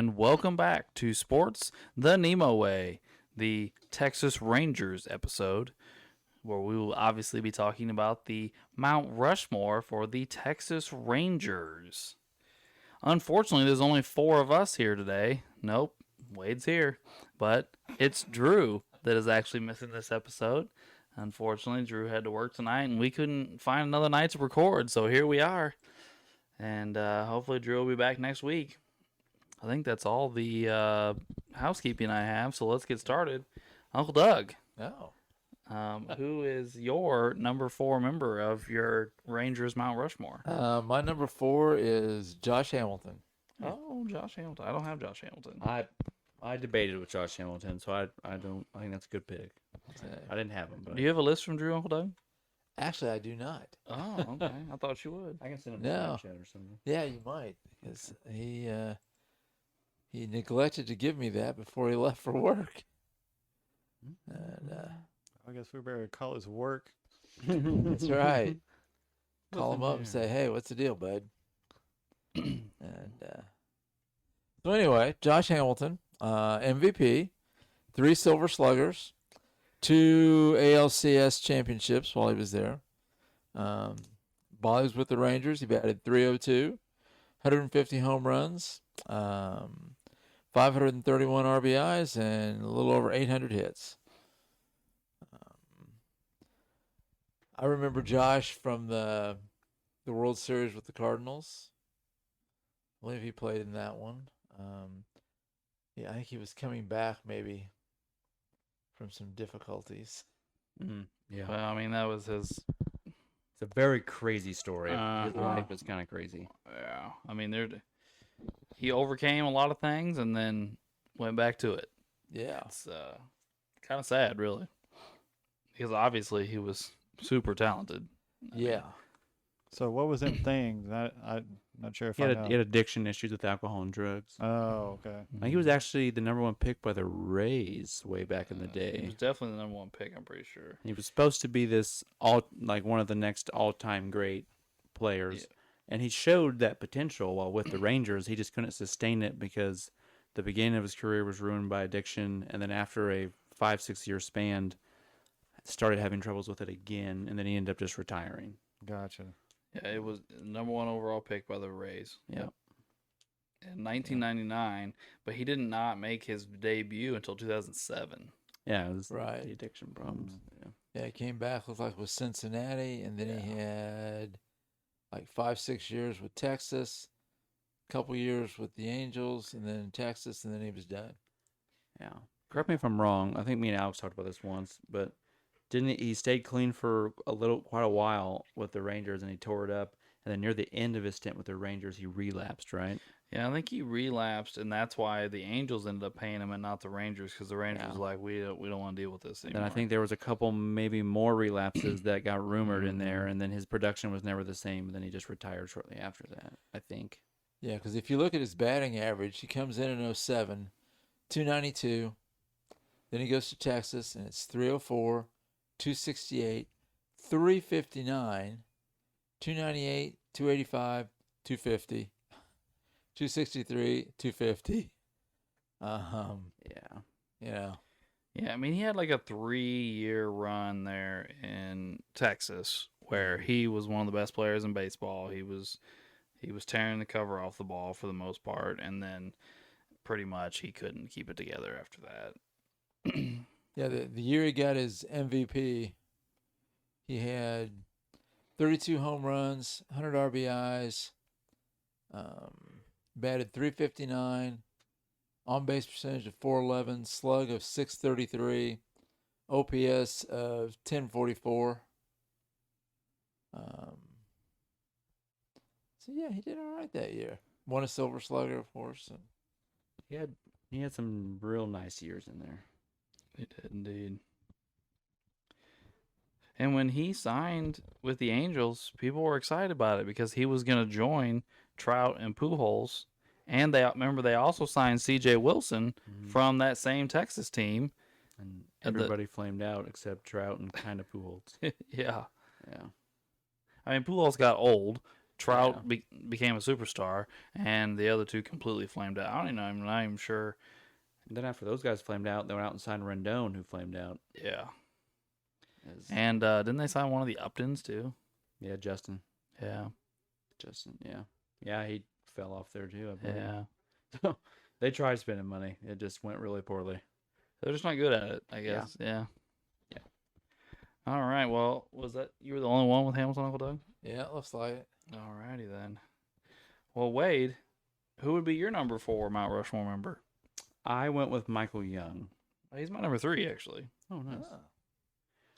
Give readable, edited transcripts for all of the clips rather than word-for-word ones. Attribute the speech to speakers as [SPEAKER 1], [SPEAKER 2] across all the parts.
[SPEAKER 1] and welcome back to Sports the NEMO Way, the Texas Rangers episode, where we will obviously be talking about the Mount Rushmore for the Texas Rangers. Unfortunately, there's only 4 of us here today. Nope, Wade's here, but it's Drew that is actually missing this episode. Unfortunately, Drew had to work tonight, and we couldn't find another night to record, so here we are. And hopefully Drew will be back next week. I think that's all the housekeeping I have, so let's get started. Uncle Doug.
[SPEAKER 2] Oh.
[SPEAKER 1] Who is your number 4 member of your Rangers Mount Rushmore?
[SPEAKER 2] My number 4 is Josh Hamilton.
[SPEAKER 1] Oh, Josh Hamilton. I don't have Josh Hamilton.
[SPEAKER 3] I debated with Josh Hamilton, so I think that's a good pick. I didn't have him, but
[SPEAKER 1] Do you have a list from Drew, Uncle Doug?
[SPEAKER 2] Actually, I do not.
[SPEAKER 1] Oh, okay. I thought you would.
[SPEAKER 3] I can send him
[SPEAKER 2] No.
[SPEAKER 3] a Snapchat or something.
[SPEAKER 2] Yeah, you might, because he neglected to give me that before he left for work. And
[SPEAKER 4] I guess we better call his work.
[SPEAKER 2] that's right. Call him up and say, "Hey, what's the deal, bud?" And so anyway, Josh Hamilton, MVP, 3 Silver Sluggers, 2 ALCS championships while he was there. While he was with the Rangers, he batted .302, 150 home runs, 531 RBIs, and a little over 800 hits. I remember Josh from the World Series with the Cardinals. I believe he played in that one. Yeah, I think he was coming back maybe from some difficulties.
[SPEAKER 3] Yeah,
[SPEAKER 1] Well, I mean, that was his.
[SPEAKER 3] it's a very crazy story. His
[SPEAKER 1] Uh-huh.
[SPEAKER 3] life is kind of crazy.
[SPEAKER 1] Yeah. I mean, he overcame a lot of things and then went back to it.
[SPEAKER 2] Yeah.
[SPEAKER 1] It's kind of sad, really. Because obviously he was super talented.
[SPEAKER 2] Yeah.
[SPEAKER 4] So what was them things? I'm not sure if
[SPEAKER 3] He
[SPEAKER 4] I
[SPEAKER 3] had,
[SPEAKER 4] know.
[SPEAKER 3] he had addiction issues with alcohol and drugs.
[SPEAKER 4] Oh, okay.
[SPEAKER 3] He was actually the number 1 pick by the Rays way back in the
[SPEAKER 1] He
[SPEAKER 3] day.
[SPEAKER 1] was definitely the number 1 pick, I'm pretty sure.
[SPEAKER 3] He was supposed to be this one of the next all-time great players, and he showed that potential while with the Rangers. He just couldn't sustain it because the beginning of his career was ruined by addiction, and then after a 5-6 year span, started having troubles with it again, and then he ended up just retiring.
[SPEAKER 4] Gotcha.
[SPEAKER 1] Yeah, it was number 1 overall pick by the Rays.
[SPEAKER 3] Yep.
[SPEAKER 1] In 1999, but he did not make his debut until 2007.
[SPEAKER 3] Yeah, it was
[SPEAKER 2] Right.
[SPEAKER 3] the addiction problems.
[SPEAKER 2] Yeah, he came back, looked like with Cincinnati, and then he had like 5-6 years with Texas, a couple years with the Angels, and then Texas, and then he was done.
[SPEAKER 3] Yeah. Correct me if I'm wrong. I think me and Alex talked about this once, but didn't he stayed clean for quite a while with the Rangers, and he tore it up, and then near the end of his stint with the Rangers, he relapsed, right?
[SPEAKER 1] Yeah, I think he relapsed, and that's why the Angels ended up paying him and not the Rangers, because the Rangers was like, we don't want to deal with this anymore.
[SPEAKER 3] Then I think there was a couple, maybe more relapses that got rumored in there, and then his production was never the same. And then he just retired shortly after that, I think.
[SPEAKER 2] Yeah, because if you look at his batting average, he comes in 07, 292. Then he goes to Texas, and it's 304, 268, 359, 298, 285, 250, 263, 250.
[SPEAKER 3] Yeah.
[SPEAKER 2] You know.
[SPEAKER 1] Yeah, I mean, he had like a 3-year run there in Texas where he was one of the best players in baseball. He was tearing the cover off the ball for the most part, and then pretty much he couldn't keep it together after that.
[SPEAKER 2] Yeah, the year he got his MVP, he had 32 home runs, 100 RBIs, batted .359, on-base percentage of .411, slug of .633, OPS of .1044. So yeah, he did all right that year. Won a Silver Slugger, of course. And
[SPEAKER 3] He had some real nice years in there.
[SPEAKER 1] He did indeed. And when he signed with the Angels, people were excited about it because he was going to join Trout and Pujols. And they also signed C.J. Wilson from that same Texas team.
[SPEAKER 3] And everybody flamed out except Trout and kind of Pujols.
[SPEAKER 1] Yeah.
[SPEAKER 3] Yeah.
[SPEAKER 1] I mean, Pujols got old. Trout became a superstar, and the other two completely flamed out. I don't even know. I'm not even sure.
[SPEAKER 3] And then after those guys flamed out, they went out and signed Rendon, who flamed out.
[SPEAKER 1] Yeah. And didn't they sign one of the Uptons too?
[SPEAKER 3] Yeah, Justin.
[SPEAKER 1] Yeah.
[SPEAKER 3] Yeah. Yeah, he fell off there too, I believe.
[SPEAKER 1] Yeah.
[SPEAKER 3] So they tried spending money. It just went really poorly.
[SPEAKER 1] They're just not good at it, I guess. Yeah. All right. Well, was that you were the only one with Hamilton, Uncle Doug?
[SPEAKER 2] Yeah, it looks like it.
[SPEAKER 1] All righty then. Well, Wade, who would be your number 4 Mount Rushmore member?
[SPEAKER 3] I went with Michael Young.
[SPEAKER 1] He's my number 3, actually.
[SPEAKER 3] Oh, nice.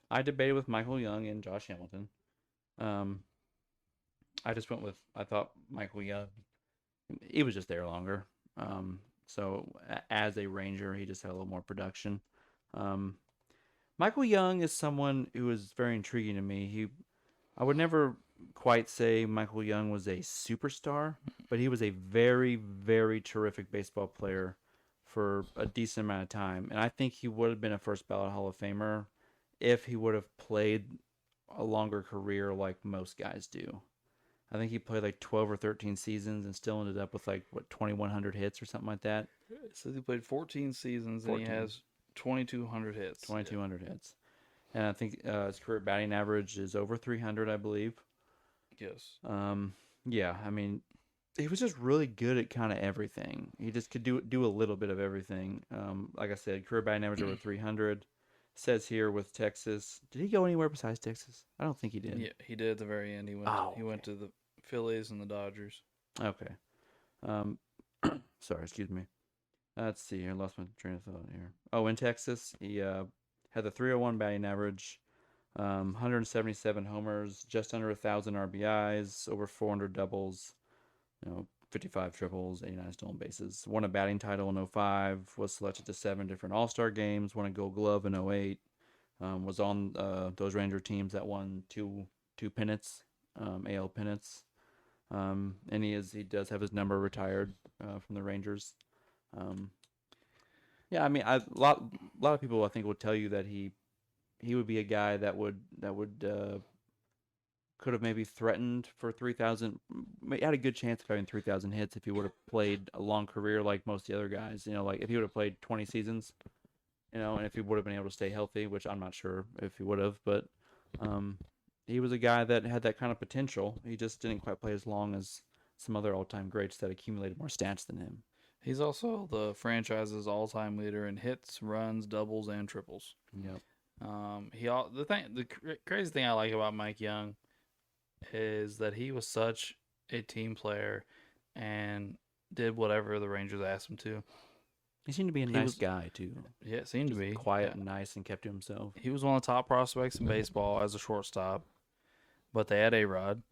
[SPEAKER 3] I debated with Michael Young and Josh Hamilton. I just went with, I thought Michael Young, he was just there longer. So as a Ranger, he just had a little more production. Michael Young is someone who is very intriguing to me. I would never quite say Michael Young was a superstar, but he was a very, very terrific baseball player for a decent amount of time. And I think he would have been a first ballot Hall of Famer if he would have played a longer career like most guys do. I think he played like 12 or 13 seasons and still ended up with 2,100 hits or something like that.
[SPEAKER 1] It says he played 14 seasons 14. And he has 2,200 hits.
[SPEAKER 3] 2,200 hits. And I think his career batting average is over 300, I believe.
[SPEAKER 1] Yes.
[SPEAKER 3] Yeah, I mean, he was just really good at kind of everything. He just could do a little bit of everything. Like I said, career batting average over 300. Says here with Texas. Did he go anywhere besides Texas? I don't think he did.
[SPEAKER 1] Yeah, he did at the very end. He went to the Phillies and the Dodgers.
[SPEAKER 3] Okay. Sorry, excuse me. Let's see here. I lost my train of thought here. Oh, in Texas, he had the 301 batting average, 177 homers, just under 1,000 RBIs, over 400 doubles, 55 triples, 89 stolen bases. Won a batting title in 2005, was selected to 7 different All-Star games, won a Gold Glove in 2008, was on those Ranger teams that won two pennants, AL pennants. And he does have his number retired from the Rangers. Yeah, I mean, a lot of people I think would tell you that he would be a guy that would could have maybe threatened for 3,000. Had a good chance of having 3,000 hits if he would have played a long career like most of the other guys. Like if he would have played 20 seasons, and if he would have been able to stay healthy, which I'm not sure if he would have, but he was a guy that had that kind of potential. He just didn't quite play as long as some other all-time greats that accumulated more stats than him.
[SPEAKER 1] He's also the franchise's all-time leader in hits, runs, doubles, and triples.
[SPEAKER 3] Yep.
[SPEAKER 1] The crazy thing I like about Mike Young is that he was such a team player and did whatever the Rangers asked him to.
[SPEAKER 3] He seemed to be a nice guy too.
[SPEAKER 1] Yeah, it seemed to be
[SPEAKER 3] quiet and nice and kept to himself.
[SPEAKER 1] He was one of the top prospects in baseball as a shortstop, but they had A-Rod.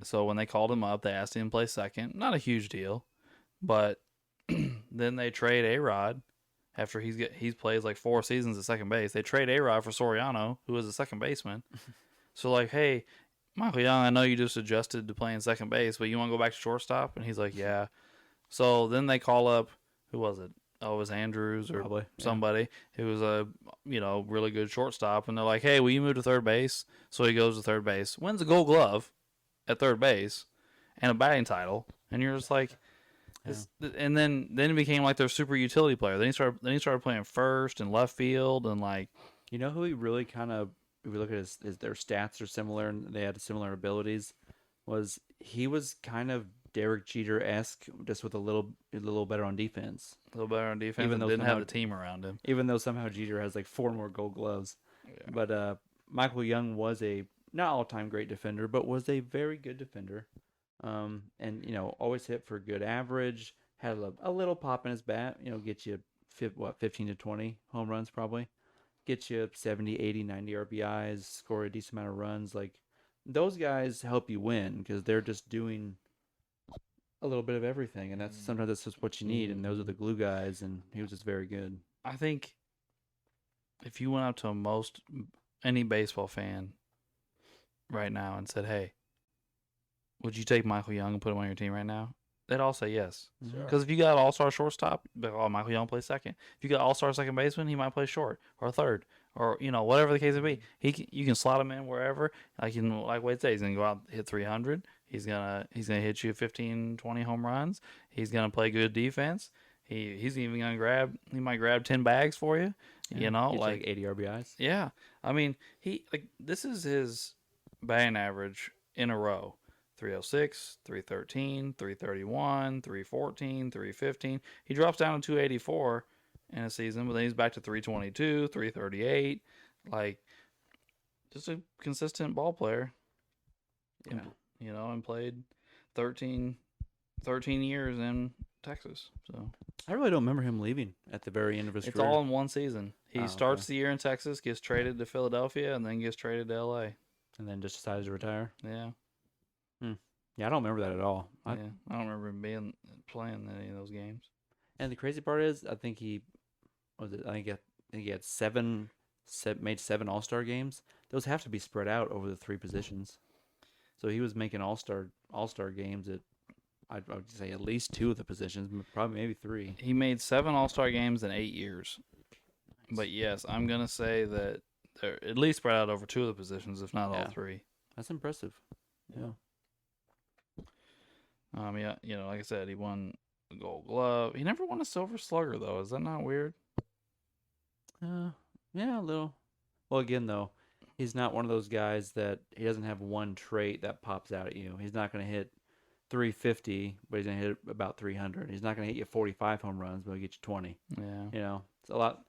[SPEAKER 1] So when they called him up, they asked him to play second. Not a huge deal, but then they trade A-Rod after he plays like 4 seasons at second base. They trade A-Rod for Soriano, who is a second baseman. So hey, Michael Young, I know you just adjusted to playing second base, but you want to go back to shortstop? And he's like, yeah. So then they call up, who was it? Oh, it was Andrews or
[SPEAKER 3] probably
[SPEAKER 1] somebody who was a really good shortstop, and they're like, hey, will you move to third base? So he goes to third base, wins a Gold Glove at third base, and a batting title, and you're just like, and then he became like their super utility player. Then he started playing first and left field, and
[SPEAKER 3] who he really kind of, if we look at their stats are similar and they had similar abilities, he was kind of Derek Jeter-esque, just with a little better on defense.
[SPEAKER 1] A little better on defense, even though didn't have the team around him.
[SPEAKER 3] Even though somehow Jeter has 4 more Gold Gloves. Yeah. But Michael Young was a not all-time great defender, but was a very good defender. And always hit for good average. Had a little pop in his bat. Get you 15 to 20 home runs probably. Get you 70, 80, 90 RBIs. Score a decent amount of runs. Those guys help you win because they're just doing a little bit of everything, and sometimes that's just what you need. And those are the glue guys, and he was just very good.
[SPEAKER 1] I think if you went up to any baseball fan right now and said, hey, would you take Michael Young and put him on your team right now? They'd all say yes. Because if you got an all-star shortstop, Michael Young plays second. If you got all-star second baseman, he might play short or third or whatever the case may be. You can slot him in wherever. Like Wade said, he's gonna go out and hit 300. He's gonna hit you 15, 20 home runs. He's gonna play good defense. He's even gonna he might grab 10 bags for you.
[SPEAKER 3] He's like 80 RBIs.
[SPEAKER 1] Yeah. I mean, this is his batting average in a row. 306, 313, 331, 314, 315. He drops down to 284 in a season, but then he's back to 322, 338. Like, just a consistent ball player.
[SPEAKER 3] Yeah.
[SPEAKER 1] And played 13 years in Texas. So
[SPEAKER 3] I really don't remember him leaving at the very end of his
[SPEAKER 1] it's
[SPEAKER 3] career.
[SPEAKER 1] all in one season. He starts
[SPEAKER 3] okay.
[SPEAKER 1] the year in Texas, gets traded to Philadelphia, and then gets traded to LA.
[SPEAKER 3] And then just decided to retire.
[SPEAKER 1] Yeah.
[SPEAKER 3] Yeah, I don't remember that at all.
[SPEAKER 1] I don't remember him playing any of those games.
[SPEAKER 3] And the crazy part is, I think he had made 7 All-Star games. Those have to be spread out over the 3 positions. So he was making All-Star games at, I would say, at least 2 of the positions, probably maybe 3.
[SPEAKER 1] He made 7 All-Star games in 8 years. But yes, I'm gonna say that they're at least spread out over 2 of the positions, if not all 3.
[SPEAKER 3] That's impressive. Yeah.
[SPEAKER 1] Like I said, he won the Gold Glove. He never won a Silver Slugger though. Is that not weird?
[SPEAKER 3] Yeah, a little. Well, again though, he's not one of those guys that he doesn't have one trait that pops out at you. He's not going to hit 350, but he's going to hit about 300. He's not going to hit you 45 home runs, but he'll get you 20.
[SPEAKER 1] Yeah.
[SPEAKER 3] It's a lot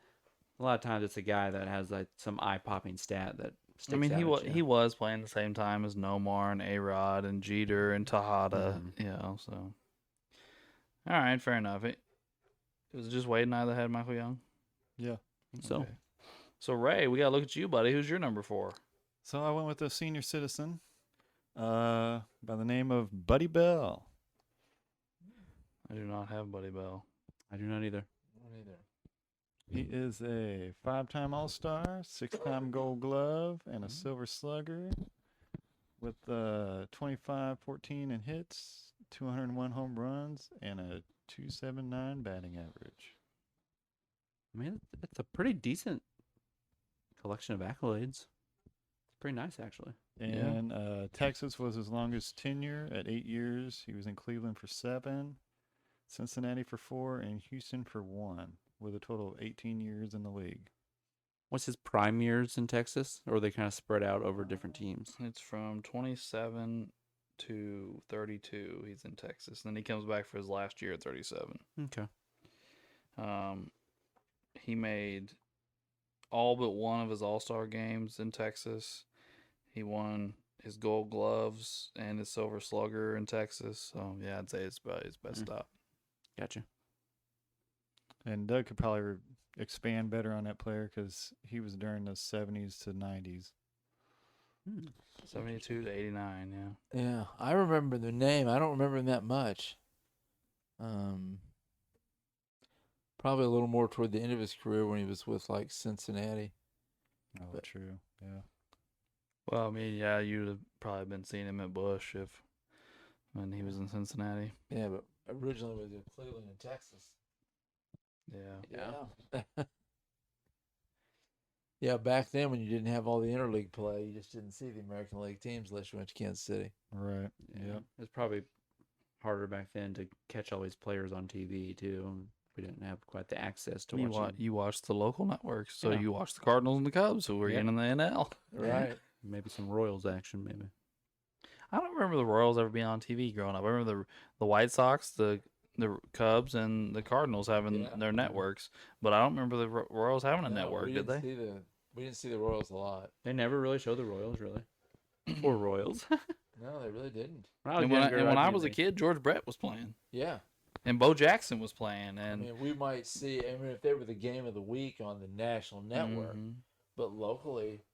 [SPEAKER 3] of times it's a guy that has like some eye-popping stat that sticks out at you.
[SPEAKER 1] He was playing the same time as Nomar and A-Rod and Jeter and Tejada, so. All right, fair enough. It was just Wade and I that had Michael Young.
[SPEAKER 4] Yeah.
[SPEAKER 3] So,
[SPEAKER 1] So Ray, we got to look at you, buddy. Who's your number 4?
[SPEAKER 4] So I went with a senior citizen by the name of Buddy Bell.
[SPEAKER 1] I do not have Buddy Bell.
[SPEAKER 3] I do not either.
[SPEAKER 4] He is a 5-time All-Star, 6-time Gold Glove, and a Silver Slugger with 25, 14 in hits, 201 home runs, and a 279 batting average.
[SPEAKER 3] I mean, it's a pretty decent collection of accolades. It's pretty nice, actually.
[SPEAKER 4] And Texas was his longest tenure at 8 years. He was in Cleveland for 7, Cincinnati for 4, and Houston for 1, with a total of 18 years in the league.
[SPEAKER 3] What's his prime years in Texas, or are they kind of spread out over different teams?
[SPEAKER 1] It's from 27 to 32. He's in Texas. And then he comes back for his last year at 37.
[SPEAKER 3] Okay.
[SPEAKER 1] He made all but one of his All-Star games in Texas. He won his Gold Gloves and his Silver Slugger in Texas. So, yeah, I'd say it's about his best stop.
[SPEAKER 3] Gotcha.
[SPEAKER 4] And Doug could probably expand better on that player because he was during the 70s to 90s.
[SPEAKER 1] 72 to 89, yeah.
[SPEAKER 2] Yeah, I remember the name. I don't remember him that much. Probably a little more toward the end of his career when he was with like Cincinnati.
[SPEAKER 4] Oh,
[SPEAKER 2] But-
[SPEAKER 4] true. Yeah.
[SPEAKER 1] Well, I mean, yeah, you'd have probably been seeing him at Busch when he was in Cincinnati.
[SPEAKER 2] Yeah, but originally was in Cleveland and Texas.
[SPEAKER 1] Yeah.
[SPEAKER 2] Yeah. Yeah, back then when you didn't have all the interleague play, you just didn't see the American League teams unless you went to Kansas City.
[SPEAKER 4] Right.
[SPEAKER 3] Yeah.
[SPEAKER 4] Yep.
[SPEAKER 3] It's probably harder back then to catch all these players on TV, too. We didn't have quite the access to watch
[SPEAKER 1] You watched the local networks, so
[SPEAKER 3] Yeah.
[SPEAKER 1] you watched the Cardinals and the Cubs, who were
[SPEAKER 3] Yep.
[SPEAKER 1] in the NL.
[SPEAKER 2] Right.
[SPEAKER 3] maybe some Royals action, maybe.
[SPEAKER 1] I don't remember the Royals ever being on TV growing up. I remember the White Sox, the Cubs, and the Cardinals having their networks, but I don't remember the Royals having a network, did they?
[SPEAKER 2] We didn't see the Royals a lot.
[SPEAKER 3] They never really showed the Royals, really. Poor Royals.
[SPEAKER 2] No, they really didn't.
[SPEAKER 1] And when I was a kid, George Brett was playing,
[SPEAKER 2] Yeah.
[SPEAKER 1] and Bo Jackson was playing,
[SPEAKER 2] I
[SPEAKER 1] and
[SPEAKER 2] mean, we might see, if they were the game of the week on the national network, but locally,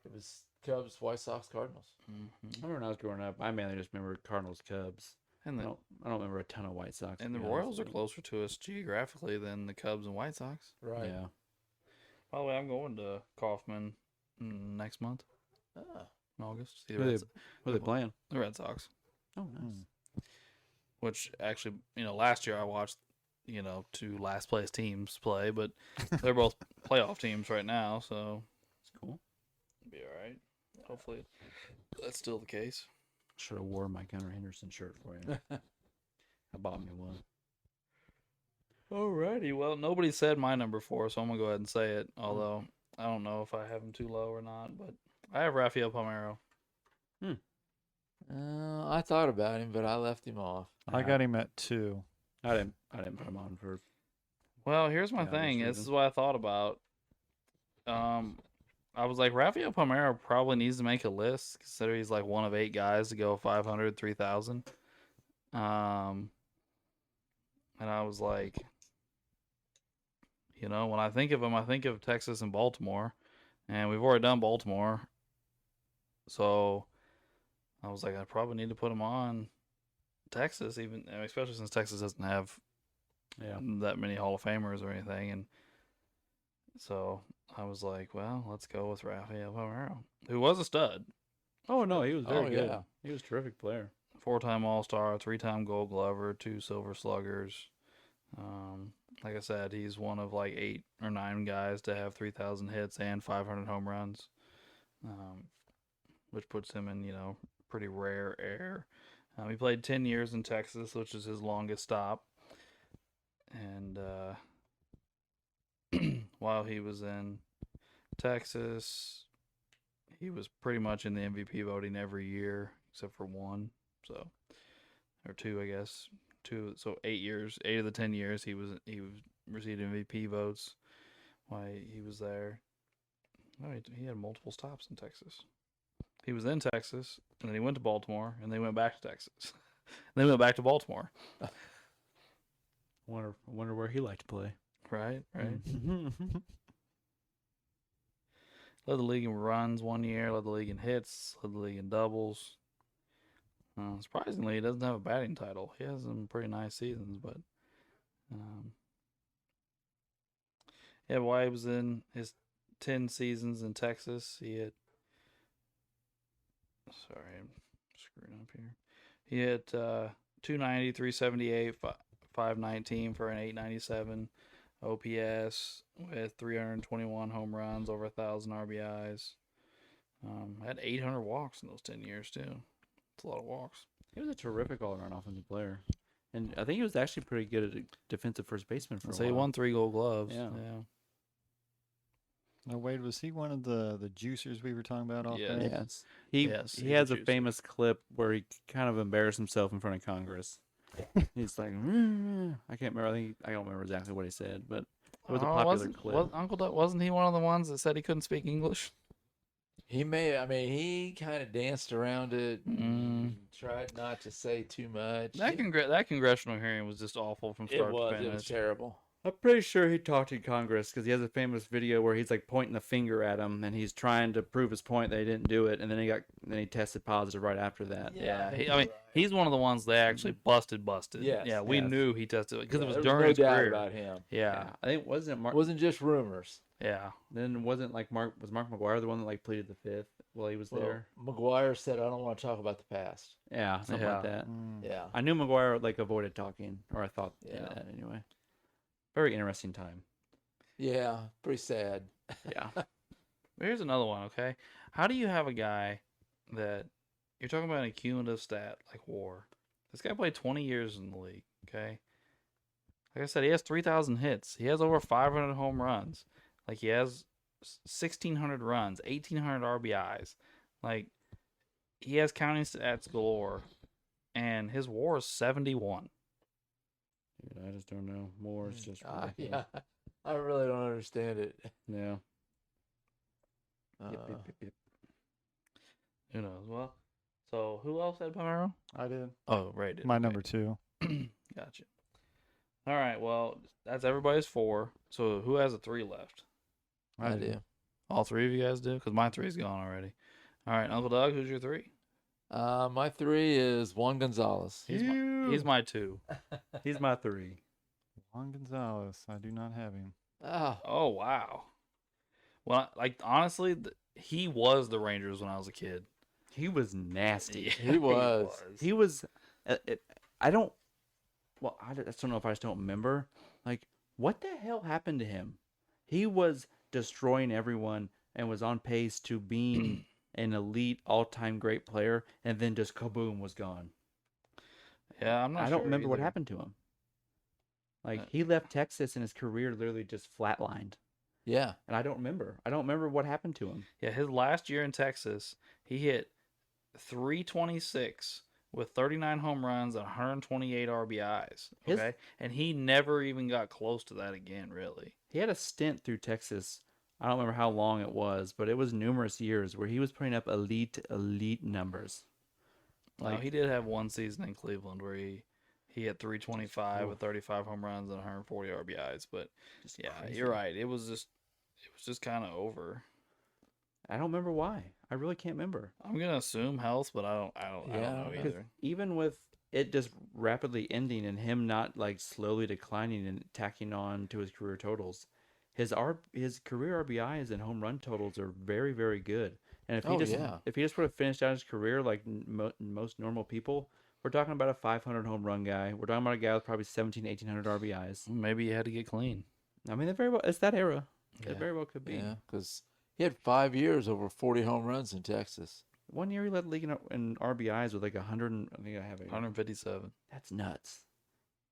[SPEAKER 2] it was Cubs, White Sox, Cardinals.
[SPEAKER 3] I remember when I was growing up, I mainly just remember Cardinals, Cubs.
[SPEAKER 1] And
[SPEAKER 3] I don't remember a ton of White Sox.
[SPEAKER 1] and the Royals are closer to us geographically than the Cubs and White Sox.
[SPEAKER 2] Right.
[SPEAKER 3] Yeah.
[SPEAKER 1] By the way, I'm going to Kaufman next month,
[SPEAKER 2] Ah.
[SPEAKER 1] in August. See
[SPEAKER 3] Who are they playing?
[SPEAKER 1] the Red Sox.
[SPEAKER 3] Oh, nice.
[SPEAKER 1] Which actually, last year I watched two last place teams play, but they're both playoff teams right now, so
[SPEAKER 3] It's cool.
[SPEAKER 1] it'll be all right. Hopefully, that's still the case.
[SPEAKER 3] Should have wore my Gunnar Henderson shirt for you. I bought me one.
[SPEAKER 1] Alrighty, well, nobody said my number 4, so I'm gonna go ahead and say it. Although I don't know if I have him too low or not, but I have Rafael Palmeiro.
[SPEAKER 2] I thought about him, but I left him off.
[SPEAKER 4] I got him at 2.
[SPEAKER 3] I didn't put him on for.
[SPEAKER 1] Well, here's my
[SPEAKER 3] Yeah,
[SPEAKER 1] thing.
[SPEAKER 3] that's
[SPEAKER 1] This is
[SPEAKER 3] reason.
[SPEAKER 1] what I thought about. I was like, Rafael Palmeiro probably needs to make a list, considering he's like one of 8 guys to go 500, 3,000. And I was like, when I think of him, I think of Texas and Baltimore, and we've already done Baltimore. So I was like, I probably need to put him on Texas, especially since Texas doesn't have that many Hall of Famers or anything. And so I was like, well, let's go with Rafael Palmeiro, who was a stud.
[SPEAKER 3] Oh no, he was very good.
[SPEAKER 2] yeah.
[SPEAKER 3] He was a terrific player.
[SPEAKER 1] 4-time All-Star, 3-time Gold Glover, 2 Silver Sluggers. Like I said, he's one of like 8 or 9 guys to have 3,000 hits and 500 home runs, which puts him in, pretty rare air. He played 10 years in Texas, which is his longest stop. And while he was in Texas, he was pretty much in the MVP voting every year except for 1. So, or 2, I guess. 2. So 8 years, 8 of the 10 years, he received MVP votes while he was there. Oh, he had multiple stops in Texas. He was in Texas, and then he went to Baltimore, and then he went back to Texas. And then he went back to Baltimore.
[SPEAKER 3] Wonder where he liked to play.
[SPEAKER 1] Right. Led the league in runs 1 year, led the league in hits, led the league in doubles. Surprisingly, he doesn't have a batting title. He has some pretty nice seasons, but while he was in his 10 seasons in Texas, he had. Sorry, I'm screwing up here. He hit 290, 378, 519 for an 897 OPS with 321 home runs, over 1,000 RBIs. Had 800 walks in those 10 years too. It's a lot of walks.
[SPEAKER 3] He was a terrific all-around offensive player, and I think he was actually pretty good at a defensive first baseman for a
[SPEAKER 1] So
[SPEAKER 3] while.
[SPEAKER 1] he won 3 Gold Gloves.
[SPEAKER 3] Yeah.
[SPEAKER 4] Now, Wade, was he one of the juicers we were talking about off
[SPEAKER 1] Yes.
[SPEAKER 4] there?
[SPEAKER 3] Yes.
[SPEAKER 1] Yes,
[SPEAKER 3] He
[SPEAKER 1] he's
[SPEAKER 3] has
[SPEAKER 1] a
[SPEAKER 3] a
[SPEAKER 1] juicer.
[SPEAKER 3] famous clip where he kind of embarrassed himself in front of Congress. He's like, I can't remember. I don't remember exactly what he said, but it was a popular clip.
[SPEAKER 1] Uncle Doug, wasn't he one of the ones that said he couldn't speak English?
[SPEAKER 2] He he kind of danced around it, and tried not to say too much.
[SPEAKER 1] That congressional hearing was just awful from start to finish.
[SPEAKER 2] It was terrible.
[SPEAKER 3] I'm pretty sure he talked in Congress because he has a famous video where he's like pointing the finger at him and he's trying to prove his point that he didn't do it, and then he tested positive right after that.
[SPEAKER 1] Yeah, he's one of the ones they actually busted.
[SPEAKER 2] Yes,
[SPEAKER 1] Yeah, we
[SPEAKER 3] yes.
[SPEAKER 1] knew he tested because it was
[SPEAKER 2] There
[SPEAKER 1] during
[SPEAKER 2] no
[SPEAKER 1] his
[SPEAKER 2] doubt
[SPEAKER 1] career.
[SPEAKER 2] about him.
[SPEAKER 1] Yeah,
[SPEAKER 3] I think wasn't it Mark?
[SPEAKER 2] It wasn't just rumors.
[SPEAKER 1] yeah.
[SPEAKER 3] Then wasn't like Mark McGuire the one that like pleaded the fifth while he was there?
[SPEAKER 2] McGuire said, "I don't want to talk about the past."
[SPEAKER 3] Yeah, something like that.
[SPEAKER 2] Yeah.
[SPEAKER 3] I knew McGuire like avoided talking, or I thought that anyway. Very interesting time.
[SPEAKER 2] Yeah, pretty sad.
[SPEAKER 3] Yeah.
[SPEAKER 1] But here's another one, okay? How do you have a guy that you're talking about an cumulative stat like WAR? This guy played 20 years in the league, okay? Like I said, he has 3,000 hits. He has over 500 home runs. Like, he has 1,600 runs, 1,800 RBIs. Like, he has counting stats galore, and his WAR is 71.
[SPEAKER 3] Dude, I just don't know. More is just ridiculous.
[SPEAKER 2] Yeah, I really don't understand it.
[SPEAKER 3] Yeah.
[SPEAKER 2] Uh,
[SPEAKER 1] Who knows? Well, so who else had Palmeiro?
[SPEAKER 4] I did.
[SPEAKER 1] Oh, Ray did.
[SPEAKER 4] My
[SPEAKER 1] Okay.
[SPEAKER 4] number 2.
[SPEAKER 1] Gotcha. All right. Well, that's everybody's 4. So who has a 3 left?
[SPEAKER 2] I do.
[SPEAKER 1] All 3 of you guys do? Because my 3's gone already. All right, Uncle Doug, who's your 3?
[SPEAKER 2] My 3 is Juan Gonzalez.
[SPEAKER 1] He's my 2.
[SPEAKER 3] He's my 3.
[SPEAKER 4] Juan Gonzalez. I do not have him.
[SPEAKER 2] Oh,
[SPEAKER 1] Oh, wow. Well, like, honestly, he was the Rangers when I was a kid.
[SPEAKER 3] He was nasty.
[SPEAKER 2] he was.
[SPEAKER 3] He was. well, I just don't know if I just don't remember. Like, what the hell happened to him? He was destroying everyone and was on pace to being an elite, all-time great player, and then just kaboom, was gone.
[SPEAKER 1] Yeah, I'm not
[SPEAKER 3] I
[SPEAKER 1] sure
[SPEAKER 3] don't remember what
[SPEAKER 1] either.
[SPEAKER 3] happened to him. Like, he left Texas and his career literally just flatlined.
[SPEAKER 2] Yeah.
[SPEAKER 3] And I don't remember. I don't remember what happened to him.
[SPEAKER 1] Yeah, his last year in Texas, he hit 326 with 39 home runs and 128 RBIs.
[SPEAKER 3] His-
[SPEAKER 1] Okay, and he never even got close to that again. Really,
[SPEAKER 3] He had a stint through Texas. I don't remember how long it was, but it was numerous years where he was putting up elite numbers.
[SPEAKER 1] like he did have one season in Cleveland where he had 325 with 35 home runs and 140 RBIs. But
[SPEAKER 3] Just
[SPEAKER 1] yeah,
[SPEAKER 3] crazy.
[SPEAKER 1] you're right. It was just kind of over.
[SPEAKER 3] I don't remember why. I really can't remember.
[SPEAKER 1] I'm gonna assume health, but I don't know
[SPEAKER 2] Yeah.
[SPEAKER 1] either.
[SPEAKER 3] Even with it just rapidly ending and him not like slowly declining and tacking on to his career totals, his career RBIs and home run totals are very, very good. And if he just would have finished out his career like most normal people, we're talking about a 500 home run guy. We're talking about a guy with probably 1,800 RBIs.
[SPEAKER 1] Maybe he had to get clean.
[SPEAKER 3] I mean, it's that era.
[SPEAKER 1] Yeah.
[SPEAKER 3] It very well could be.
[SPEAKER 2] Yeah, because he had 5 years over 40 home runs in Texas.
[SPEAKER 3] One year he led the league in RBIs with like 100. I think I have it.
[SPEAKER 1] 157.
[SPEAKER 3] That's nuts.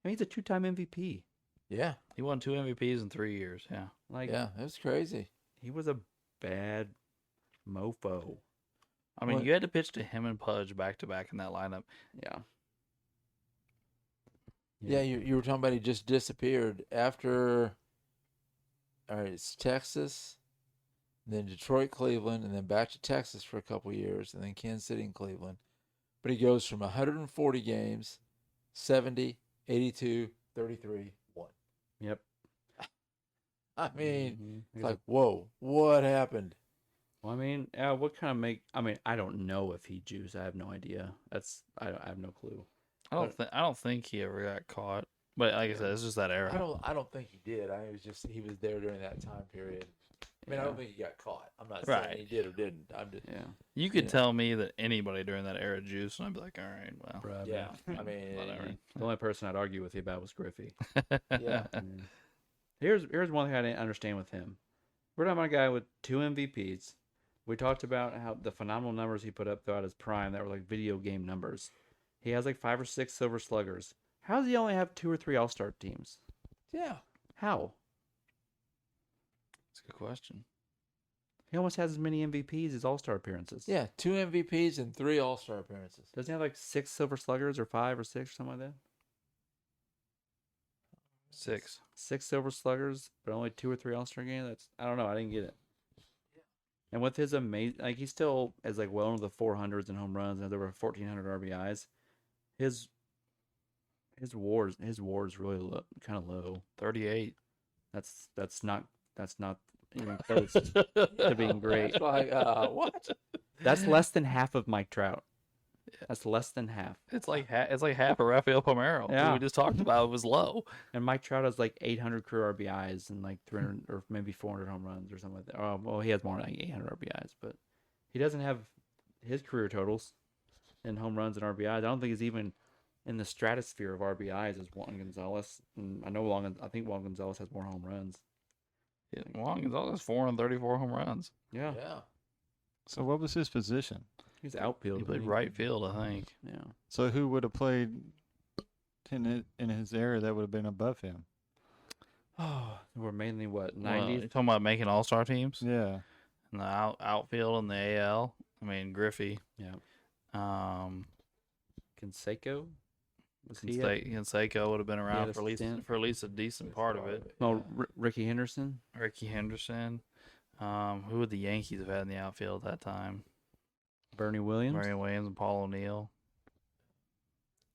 [SPEAKER 3] I mean, he's a 2-time MVP.
[SPEAKER 2] Yeah.
[SPEAKER 1] He won 2 MVPs in 3 years. Yeah.
[SPEAKER 3] Like,
[SPEAKER 2] Yeah, it was crazy.
[SPEAKER 3] he was a bad mofo.
[SPEAKER 1] I mean,
[SPEAKER 2] What-
[SPEAKER 1] you had to pitch to him and Pudge back to back in that lineup.
[SPEAKER 3] Yeah.
[SPEAKER 2] Yeah, you were talking about he just disappeared after. All right, it's Texas, then Detroit, Cleveland, and then back to Texas for a couple years, and then Kansas City and Cleveland. But he goes from 140 games, 70, 82, 33, 1.
[SPEAKER 3] Yep.
[SPEAKER 2] I mean,
[SPEAKER 3] Mhm.
[SPEAKER 2] it's like, whoa, what happened?
[SPEAKER 3] Well, I mean, what kind of I mean, I don't know if he juiced. I have no idea. I have no clue.
[SPEAKER 1] I don't think he ever got caught. But like I said, it's just that era.
[SPEAKER 2] I don't think he did. He was there during that time period. I mean, I don't think he got caught. I'm not
[SPEAKER 1] Right.
[SPEAKER 2] saying he did or didn't. I'm just
[SPEAKER 3] Yeah.
[SPEAKER 1] You could
[SPEAKER 2] Yeah.
[SPEAKER 1] tell me that anybody during that era juiced, and I'd be like, all right, well,
[SPEAKER 2] yeah. I mean,
[SPEAKER 1] whatever.
[SPEAKER 3] The only person I'd argue with you about was Griffey.
[SPEAKER 2] yeah.
[SPEAKER 3] Here's one thing I didn't understand with him. We're talking about a guy with 2 MVPs. We talked about how the phenomenal numbers he put up throughout his prime that were like video game numbers. He has like 5 or 6 Silver Sluggers. How does he only have 2 or 3 All-Star teams?
[SPEAKER 2] Yeah.
[SPEAKER 3] How?
[SPEAKER 1] That's a good question.
[SPEAKER 3] He almost has as many MVPs as All-Star appearances.
[SPEAKER 2] Yeah. 2 MVPs and 3 All-Star appearances.
[SPEAKER 3] Doesn't he have like 6 Silver Sluggers or 5 or 6 or something like that?
[SPEAKER 1] 6.
[SPEAKER 3] 6 Silver Sluggers, but only 2 or 3 All-Star games. I don't know. I didn't get it. And with his amazing, like he still is like well into the 400s in home runs and there were 1,400 RBIs. His WAR's really kind of low.
[SPEAKER 1] 38.
[SPEAKER 3] That's not even close to being great.
[SPEAKER 2] It's like, what?
[SPEAKER 3] That's less than half of Mike Trout. That's less than half.
[SPEAKER 1] It's like half of Rafael Palmeiro.
[SPEAKER 3] Yeah.
[SPEAKER 1] Who we just talked about was low.
[SPEAKER 3] And Mike Trout has like 800 career RBIs and like 300 or maybe 400 home runs or something like that. Oh, well, he has more than like 800 RBIs, but he doesn't have his career totals in home runs and RBIs. I don't think he's even in the stratosphere of RBIs as Juan Gonzalez. And I think Juan Gonzalez has more home runs.
[SPEAKER 1] Yeah, Juan Gonzalez has 434 home runs.
[SPEAKER 3] Yeah,
[SPEAKER 2] Yeah.
[SPEAKER 4] So what was his position?
[SPEAKER 3] he's outfield.
[SPEAKER 1] He
[SPEAKER 3] I
[SPEAKER 1] played
[SPEAKER 3] think.
[SPEAKER 1] right field, I think.
[SPEAKER 3] Yeah.
[SPEAKER 4] So who would have played in his era that would have been above him?
[SPEAKER 3] Oh, we're mainly what
[SPEAKER 1] Well,
[SPEAKER 3] 90s.
[SPEAKER 1] you're talking about making all-star teams?
[SPEAKER 4] Yeah.
[SPEAKER 1] In the outfield in the AL. I mean, Griffey.
[SPEAKER 3] Yeah.
[SPEAKER 1] Um,
[SPEAKER 3] Canseco. Was he? at-
[SPEAKER 1] Canseco would have been
[SPEAKER 3] had
[SPEAKER 1] around
[SPEAKER 3] a
[SPEAKER 1] for
[SPEAKER 3] stint.
[SPEAKER 1] at least a decent part of it.
[SPEAKER 3] No, Ricky Henderson.
[SPEAKER 1] Ricky Henderson. Who would the Yankees have had in the outfield at that time?
[SPEAKER 3] Bernie Williams.
[SPEAKER 1] Marion Williams and Paul O'Neill.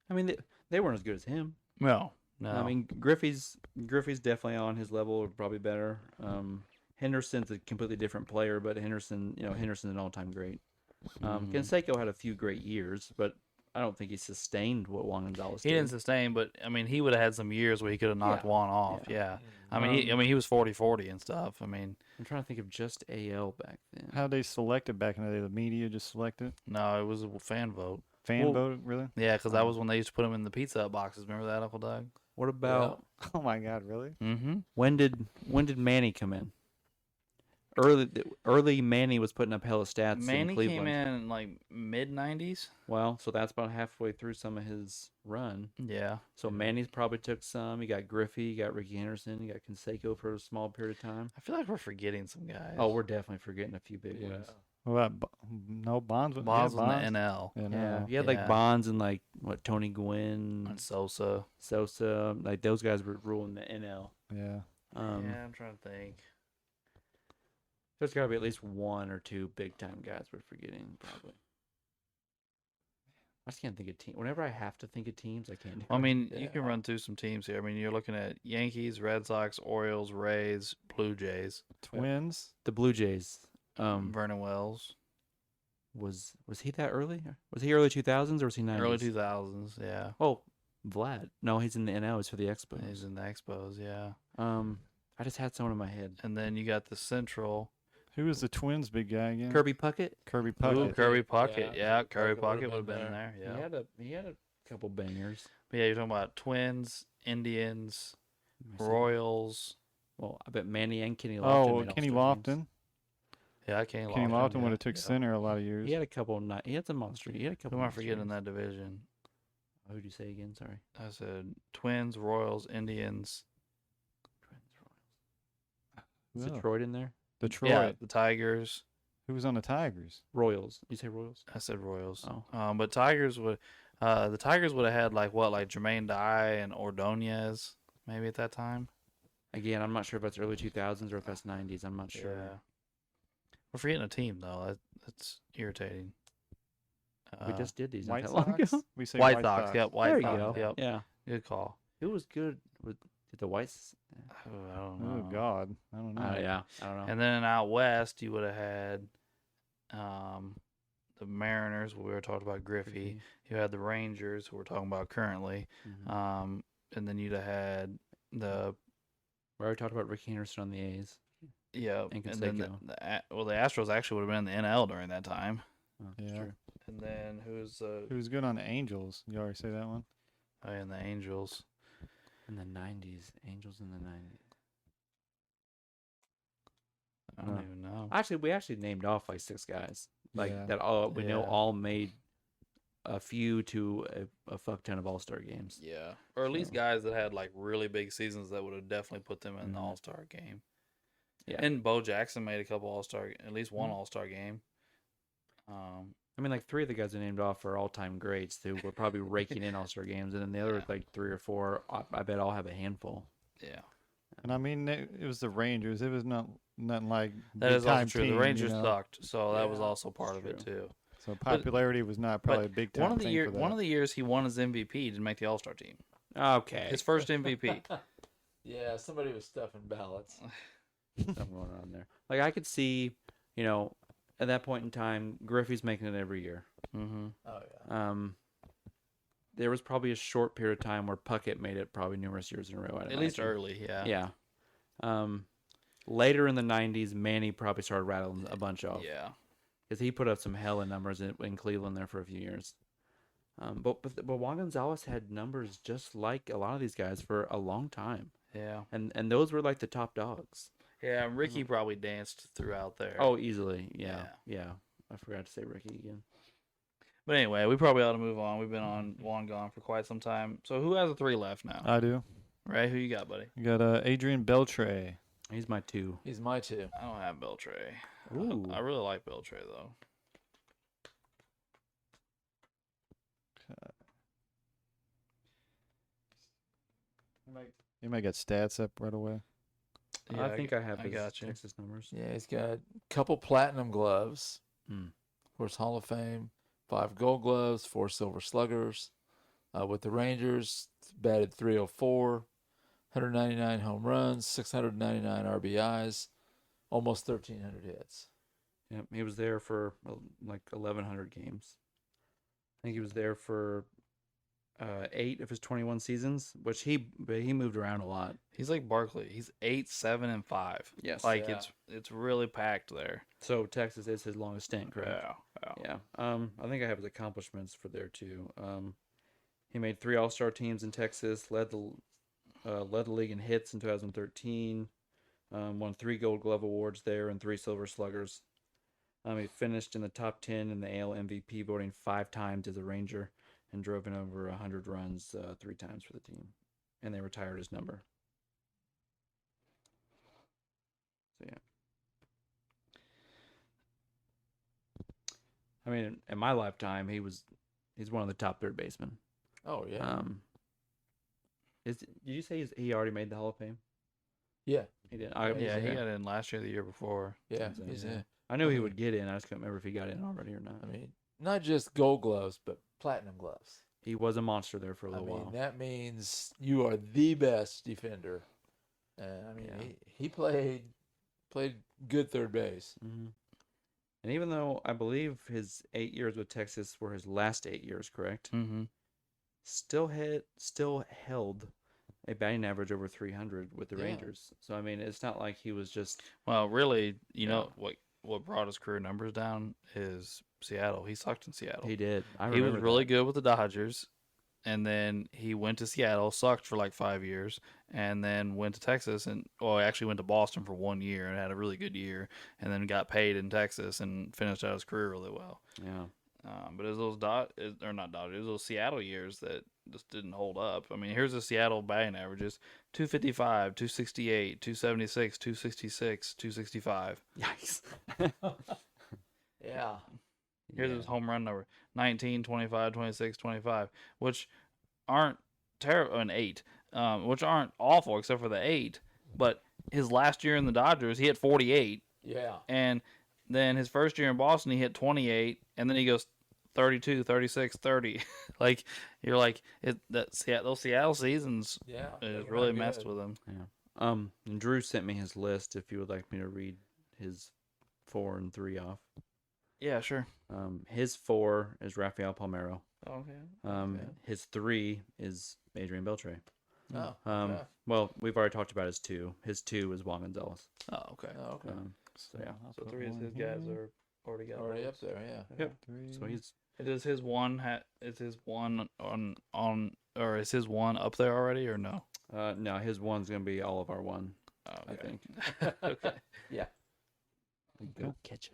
[SPEAKER 3] I mean, they weren't as good as him.
[SPEAKER 1] No.
[SPEAKER 3] I mean, Griffey's definitely on his level, or probably better. Henderson's a completely different player, but Henderson's an all-time great. Canseco had a few great years, but I don't think he sustained what Juan Gonzalez
[SPEAKER 1] he
[SPEAKER 3] did.
[SPEAKER 1] didn't sustain, but I mean, he would have had some years where he could have knocked
[SPEAKER 3] Yeah.
[SPEAKER 1] one off. Yeah. I mean, he was 40-40 and stuff. I mean,
[SPEAKER 3] I'm trying to think of just AL back then.
[SPEAKER 4] How they selected back in the day? The media just selected.
[SPEAKER 1] no, it was a fan vote.
[SPEAKER 4] Fan
[SPEAKER 3] Well-
[SPEAKER 4] vote, really?
[SPEAKER 1] Yeah, because that was when they used to put them in the Pizza Hut boxes. Remember that, Uncle Doug?
[SPEAKER 3] What about
[SPEAKER 4] Oh my God, really?
[SPEAKER 1] Mm-hmm.
[SPEAKER 3] when did Manny come in? Early Manny was putting up hella stats in
[SPEAKER 1] Manny
[SPEAKER 3] Cleveland.
[SPEAKER 1] came in like mid-90s.
[SPEAKER 3] Well, so that's about halfway through some of his run.
[SPEAKER 1] Yeah.
[SPEAKER 3] So Manny's probably took some. You got Griffey, you got Ricky Henderson, you got Canseco for a small period of time.
[SPEAKER 1] I feel like we're forgetting some guys.
[SPEAKER 3] Oh, we're definitely forgetting a few big ones.
[SPEAKER 4] What about no Bonds?
[SPEAKER 1] Bonds
[SPEAKER 4] yeah,
[SPEAKER 1] was in the NL.
[SPEAKER 4] Yeah,
[SPEAKER 3] Yeah,
[SPEAKER 4] no.
[SPEAKER 3] you had
[SPEAKER 1] Yeah.
[SPEAKER 3] like Bonds and like Tony Gwynn,
[SPEAKER 1] And Sosa.
[SPEAKER 3] Sosa, like those guys were ruling the NL.
[SPEAKER 4] Yeah.
[SPEAKER 1] Yeah, I'm trying to think.
[SPEAKER 3] There's got to be at least one or two big time guys we're forgetting, probably. I just can't think of teams. Whenever I have to think of teams, I can't.
[SPEAKER 1] Well, I mean, you
[SPEAKER 2] Yeah.
[SPEAKER 1] can run through some teams here. I mean, you're looking at Yankees, Red Sox, Orioles, Rays, Blue Jays,
[SPEAKER 4] Twins.
[SPEAKER 3] The Blue Jays.
[SPEAKER 1] Vernon Wells.
[SPEAKER 3] Was he that early? Was he early 2000s or was he 90s?
[SPEAKER 1] Early 2000s, yeah.
[SPEAKER 3] Oh, Vlad. No, he's in the NL. He's for the Expos.
[SPEAKER 1] He's in the Expos, yeah.
[SPEAKER 3] I just had someone in my head.
[SPEAKER 1] And then you got the Central.
[SPEAKER 4] Who was the Twins' big guy again?
[SPEAKER 3] Kirby Puckett.
[SPEAKER 4] Kirby
[SPEAKER 1] Ooh,
[SPEAKER 4] Puckett.
[SPEAKER 1] Kirby Puckett.
[SPEAKER 2] Yeah,
[SPEAKER 1] Yeah, Kirby
[SPEAKER 2] Puckett
[SPEAKER 1] Puckett
[SPEAKER 2] would've
[SPEAKER 1] would have
[SPEAKER 2] been
[SPEAKER 1] been in there. Yeah.
[SPEAKER 3] He had a couple bangers.
[SPEAKER 1] But yeah, you're talking about Twins, Indians, Royals.
[SPEAKER 3] Well, I bet Manny and Kenny Lofton.
[SPEAKER 4] Oh,
[SPEAKER 3] made
[SPEAKER 4] Kenny
[SPEAKER 3] All-Star teams.
[SPEAKER 4] Lofton.
[SPEAKER 1] Yeah, Kenny
[SPEAKER 4] Kenny Lofton
[SPEAKER 1] yeah.
[SPEAKER 4] would have took
[SPEAKER 1] Yeah.
[SPEAKER 4] center a lot of years.
[SPEAKER 3] He had a couple. He had some monster. He had a couple.
[SPEAKER 1] Who am I
[SPEAKER 3] monster
[SPEAKER 1] forgetting in
[SPEAKER 3] years.
[SPEAKER 1] that division?
[SPEAKER 3] Who'd you say again? Sorry.
[SPEAKER 1] I said Twins, Royals, Indians.
[SPEAKER 3] Is
[SPEAKER 4] Yeah.
[SPEAKER 3] Detroit in there?
[SPEAKER 4] Detroit.
[SPEAKER 1] Yeah, the Tigers.
[SPEAKER 4] Who was on the Tigers?
[SPEAKER 3] Royals. You say Royals?
[SPEAKER 1] I said Royals.
[SPEAKER 3] Oh.
[SPEAKER 1] But Tigers would. The Tigers would have had like Jermaine Dye and Ordonez maybe at that time.
[SPEAKER 3] Again, I'm not sure if that's early 2000s or if that's 90s. I'm not sure.
[SPEAKER 1] Yeah. We're forgetting a team though. That's irritating.
[SPEAKER 3] We just did these not
[SPEAKER 4] White
[SPEAKER 3] that long
[SPEAKER 4] Sox?
[SPEAKER 3] ago.
[SPEAKER 4] We say
[SPEAKER 1] White Sox. Yep, White
[SPEAKER 3] There you
[SPEAKER 1] Sox.
[SPEAKER 3] go.
[SPEAKER 1] Yep.
[SPEAKER 3] Yeah.
[SPEAKER 1] Good call.
[SPEAKER 3] Who was good? Did the Whites?
[SPEAKER 1] Oh, I don't
[SPEAKER 4] Oh
[SPEAKER 1] know.
[SPEAKER 4] God, I don't know.
[SPEAKER 3] Yeah. I don't know.
[SPEAKER 1] And then out west, you would have had the Mariners. We were talking about Griffey. You had the Rangers, who we're talking about currently.
[SPEAKER 3] Mhm.
[SPEAKER 1] And then you'd have had the
[SPEAKER 3] We already talked about Ricky Henderson on the A's.
[SPEAKER 1] and then
[SPEAKER 3] Canseco.
[SPEAKER 1] the Astros actually would have been in the NL during that time.
[SPEAKER 3] Oh,
[SPEAKER 4] Yeah.
[SPEAKER 3] True.
[SPEAKER 1] And then who's
[SPEAKER 4] Who's good on the Angels? You already say that one.
[SPEAKER 1] and the Angels?
[SPEAKER 3] In the 90s. Angels in the 90s.
[SPEAKER 1] I don't
[SPEAKER 3] Huh.
[SPEAKER 1] even know.
[SPEAKER 3] Actually, we actually named off like 6 guys. Like
[SPEAKER 4] Yeah.
[SPEAKER 3] that all we know
[SPEAKER 1] Yeah.
[SPEAKER 3] all made a few to a fuck ton of all-star games.
[SPEAKER 1] Yeah, or at least
[SPEAKER 3] So-
[SPEAKER 1] guys that had like really big seasons that would have definitely put them in the
[SPEAKER 3] Mhm.
[SPEAKER 1] All Star game.
[SPEAKER 3] Yeah.
[SPEAKER 1] And Bo Jackson made a couple All Star, at least one
[SPEAKER 3] Mhm.
[SPEAKER 1] All Star game.
[SPEAKER 3] I mean, like 3 of the guys I named off are all-time greats who were probably raking in all-star games, and then the other
[SPEAKER 1] Yeah.
[SPEAKER 3] like 3 or 4, I bet I'll have a handful.
[SPEAKER 1] Yeah,
[SPEAKER 4] And I mean, it was the Rangers. It was nothing like
[SPEAKER 1] that is also
[SPEAKER 4] big-time
[SPEAKER 1] true.
[SPEAKER 4] team,
[SPEAKER 1] The
[SPEAKER 4] you
[SPEAKER 1] Rangers
[SPEAKER 4] know?
[SPEAKER 1] sucked, so that was
[SPEAKER 3] Yeah,
[SPEAKER 1] also part of
[SPEAKER 3] that's
[SPEAKER 1] it too.
[SPEAKER 4] So popularity was not probably a big time
[SPEAKER 1] One of the
[SPEAKER 4] thing for that.
[SPEAKER 1] one of the years he won his MVP, he didn't make the All Star team.
[SPEAKER 3] Okay,
[SPEAKER 1] His first MVP.
[SPEAKER 2] Yeah, somebody was stuffing ballots.
[SPEAKER 3] something going on there. Like I could see, at that point in time, Griffey's making it every year.
[SPEAKER 1] Mm-hmm.
[SPEAKER 2] Oh yeah.
[SPEAKER 3] There was probably a short period of time where Puckett made it probably numerous years in a row. I'd
[SPEAKER 1] At least
[SPEAKER 3] imagine.
[SPEAKER 1] early, yeah.
[SPEAKER 3] Yeah. Later in the 90s, Manny probably started rattling a bunch off.
[SPEAKER 1] Yeah.
[SPEAKER 3] Because he put up some hella numbers in Cleveland there for a few years. But Juan Gonzalez had numbers just like a lot of these guys for a long time.
[SPEAKER 1] Yeah.
[SPEAKER 3] And those were like the top dogs.
[SPEAKER 1] Yeah. And Ricky probably danced throughout there.
[SPEAKER 3] Oh, easily. Yeah. I forgot to say Ricky again.
[SPEAKER 1] But anyway, we probably ought to move on. We've been on long gone for quite some time. So who has a 3 left now?
[SPEAKER 4] I do.
[SPEAKER 1] Ray, who you got, buddy?
[SPEAKER 4] You got Adrian Beltre.
[SPEAKER 3] He's my 2.
[SPEAKER 2] He's my 2.
[SPEAKER 1] I don't have Beltre.
[SPEAKER 3] Ooh.
[SPEAKER 1] I really like Beltre though.
[SPEAKER 4] You might get stats up right away.
[SPEAKER 1] Yeah,
[SPEAKER 3] I think I have his
[SPEAKER 1] got you.
[SPEAKER 3] Texas numbers.
[SPEAKER 2] Yeah, he's got a couple platinum gloves.
[SPEAKER 3] Hmm.
[SPEAKER 2] Of course, Hall of Fame, 5 Gold Gloves, 4 Silver Sluggers. With the Rangers, batted .304, 199 home runs, 699 RBIs, almost 1,300 hits.
[SPEAKER 3] Yep, he was there for like 1,100 games. I think he was there for 8 of his 21 seasons, which he moved around a lot.
[SPEAKER 1] He's like Barkley. He's 8, 7, and 5.
[SPEAKER 3] Yes.
[SPEAKER 1] Like
[SPEAKER 2] Yeah.
[SPEAKER 1] it's really packed there.
[SPEAKER 3] So Texas is his longest stint, correct?
[SPEAKER 1] Yeah.
[SPEAKER 3] Yeah. I think I have his accomplishments for there too. He made 3 All-Star teams in Texas, led the league in hits in 2013, won 3 Gold Glove awards there and 3 Silver Sluggers. He finished in the top 10 in the AL MVP voting 5 times as a Ranger and drove in over 100 runs 3 times for the team. And they retired his number. So, yeah. I mean, in my lifetime, he's one of the top third basemen.
[SPEAKER 2] Oh yeah.
[SPEAKER 3] Did you say he already made the Hall of Fame?
[SPEAKER 2] Yeah.
[SPEAKER 3] He did.
[SPEAKER 1] Yeah, he got in last year, the year before.
[SPEAKER 2] Yeah.
[SPEAKER 3] So,
[SPEAKER 2] He's
[SPEAKER 3] yeah. I knew he would get in. I just couldn't remember if he got in already or not.
[SPEAKER 2] I mean, not just Gold Gloves, but Platinum Gloves.
[SPEAKER 3] He was a monster there for a
[SPEAKER 2] I
[SPEAKER 3] little
[SPEAKER 2] mean,
[SPEAKER 3] while.
[SPEAKER 2] that means you are the best defender. I mean,
[SPEAKER 3] Yeah.
[SPEAKER 2] he played good third base.
[SPEAKER 3] Mm-hmm. And even though I believe his 8 years with Texas were his last 8 years, correct?
[SPEAKER 1] Mm-hmm.
[SPEAKER 3] Still held a batting average over 300 with the
[SPEAKER 2] Yeah.
[SPEAKER 3] Rangers. So I mean, it's not like he was just
[SPEAKER 1] Well, really, you know what brought his career numbers down is Seattle. He sucked in Seattle.
[SPEAKER 3] he did. I
[SPEAKER 1] He was
[SPEAKER 3] remember
[SPEAKER 1] really
[SPEAKER 3] that.
[SPEAKER 1] good with the Dodgers, and then he went to Seattle, sucked for like 5 years, and then went to Texas, and actually went to Boston for 1 year and had a really good year, and then got paid in Texas and finished out his career really well.
[SPEAKER 3] Yeah.
[SPEAKER 1] But it was those Seattle years that just didn't hold up. I mean, here's the Seattle batting averages: 255, 268, 276, 266, 265.
[SPEAKER 3] Yikes.
[SPEAKER 2] Yeah.
[SPEAKER 1] Here's his home run number: 19, 25, 26, 25, which aren't terrible, and 8, which aren't awful except for the 8. But his last year in the Dodgers, he hit 48,
[SPEAKER 2] Yeah.
[SPEAKER 1] and then his first year in Boston, he hit 28, and then he goes 32, 36, 30. Like, you're like, those Seattle seasons
[SPEAKER 2] Yeah.
[SPEAKER 1] it
[SPEAKER 2] they
[SPEAKER 1] really
[SPEAKER 2] were
[SPEAKER 1] messed
[SPEAKER 2] good.
[SPEAKER 1] with him.
[SPEAKER 3] Yeah. And Drew sent me his list if you would like me to read his 4 and 3 off.
[SPEAKER 1] Yeah, sure.
[SPEAKER 3] His 4 is Rafael Palmeiro.
[SPEAKER 1] Okay.
[SPEAKER 2] Okay.
[SPEAKER 3] His 3 is Adrian Beltre.
[SPEAKER 2] Oh.
[SPEAKER 3] Okay. Well, we've already talked about his 2. His 2 is Juan Gonzalez.
[SPEAKER 1] Oh, okay.
[SPEAKER 2] Oh, okay.
[SPEAKER 3] So yeah.
[SPEAKER 4] I'll
[SPEAKER 1] So
[SPEAKER 4] put
[SPEAKER 1] 3 of
[SPEAKER 4] one
[SPEAKER 1] his guys
[SPEAKER 4] here.
[SPEAKER 1] are already got
[SPEAKER 2] Already
[SPEAKER 1] votes.
[SPEAKER 2] up there. Yeah.
[SPEAKER 3] Yep.
[SPEAKER 4] 3.
[SPEAKER 3] So he's
[SPEAKER 1] It is his one is his one on or is his one up there already or no?
[SPEAKER 3] no, his 1's gonna be all of our 1.
[SPEAKER 1] Oh,
[SPEAKER 3] I
[SPEAKER 1] okay.
[SPEAKER 3] think.
[SPEAKER 1] Okay.
[SPEAKER 2] Yeah.
[SPEAKER 3] Go catch it.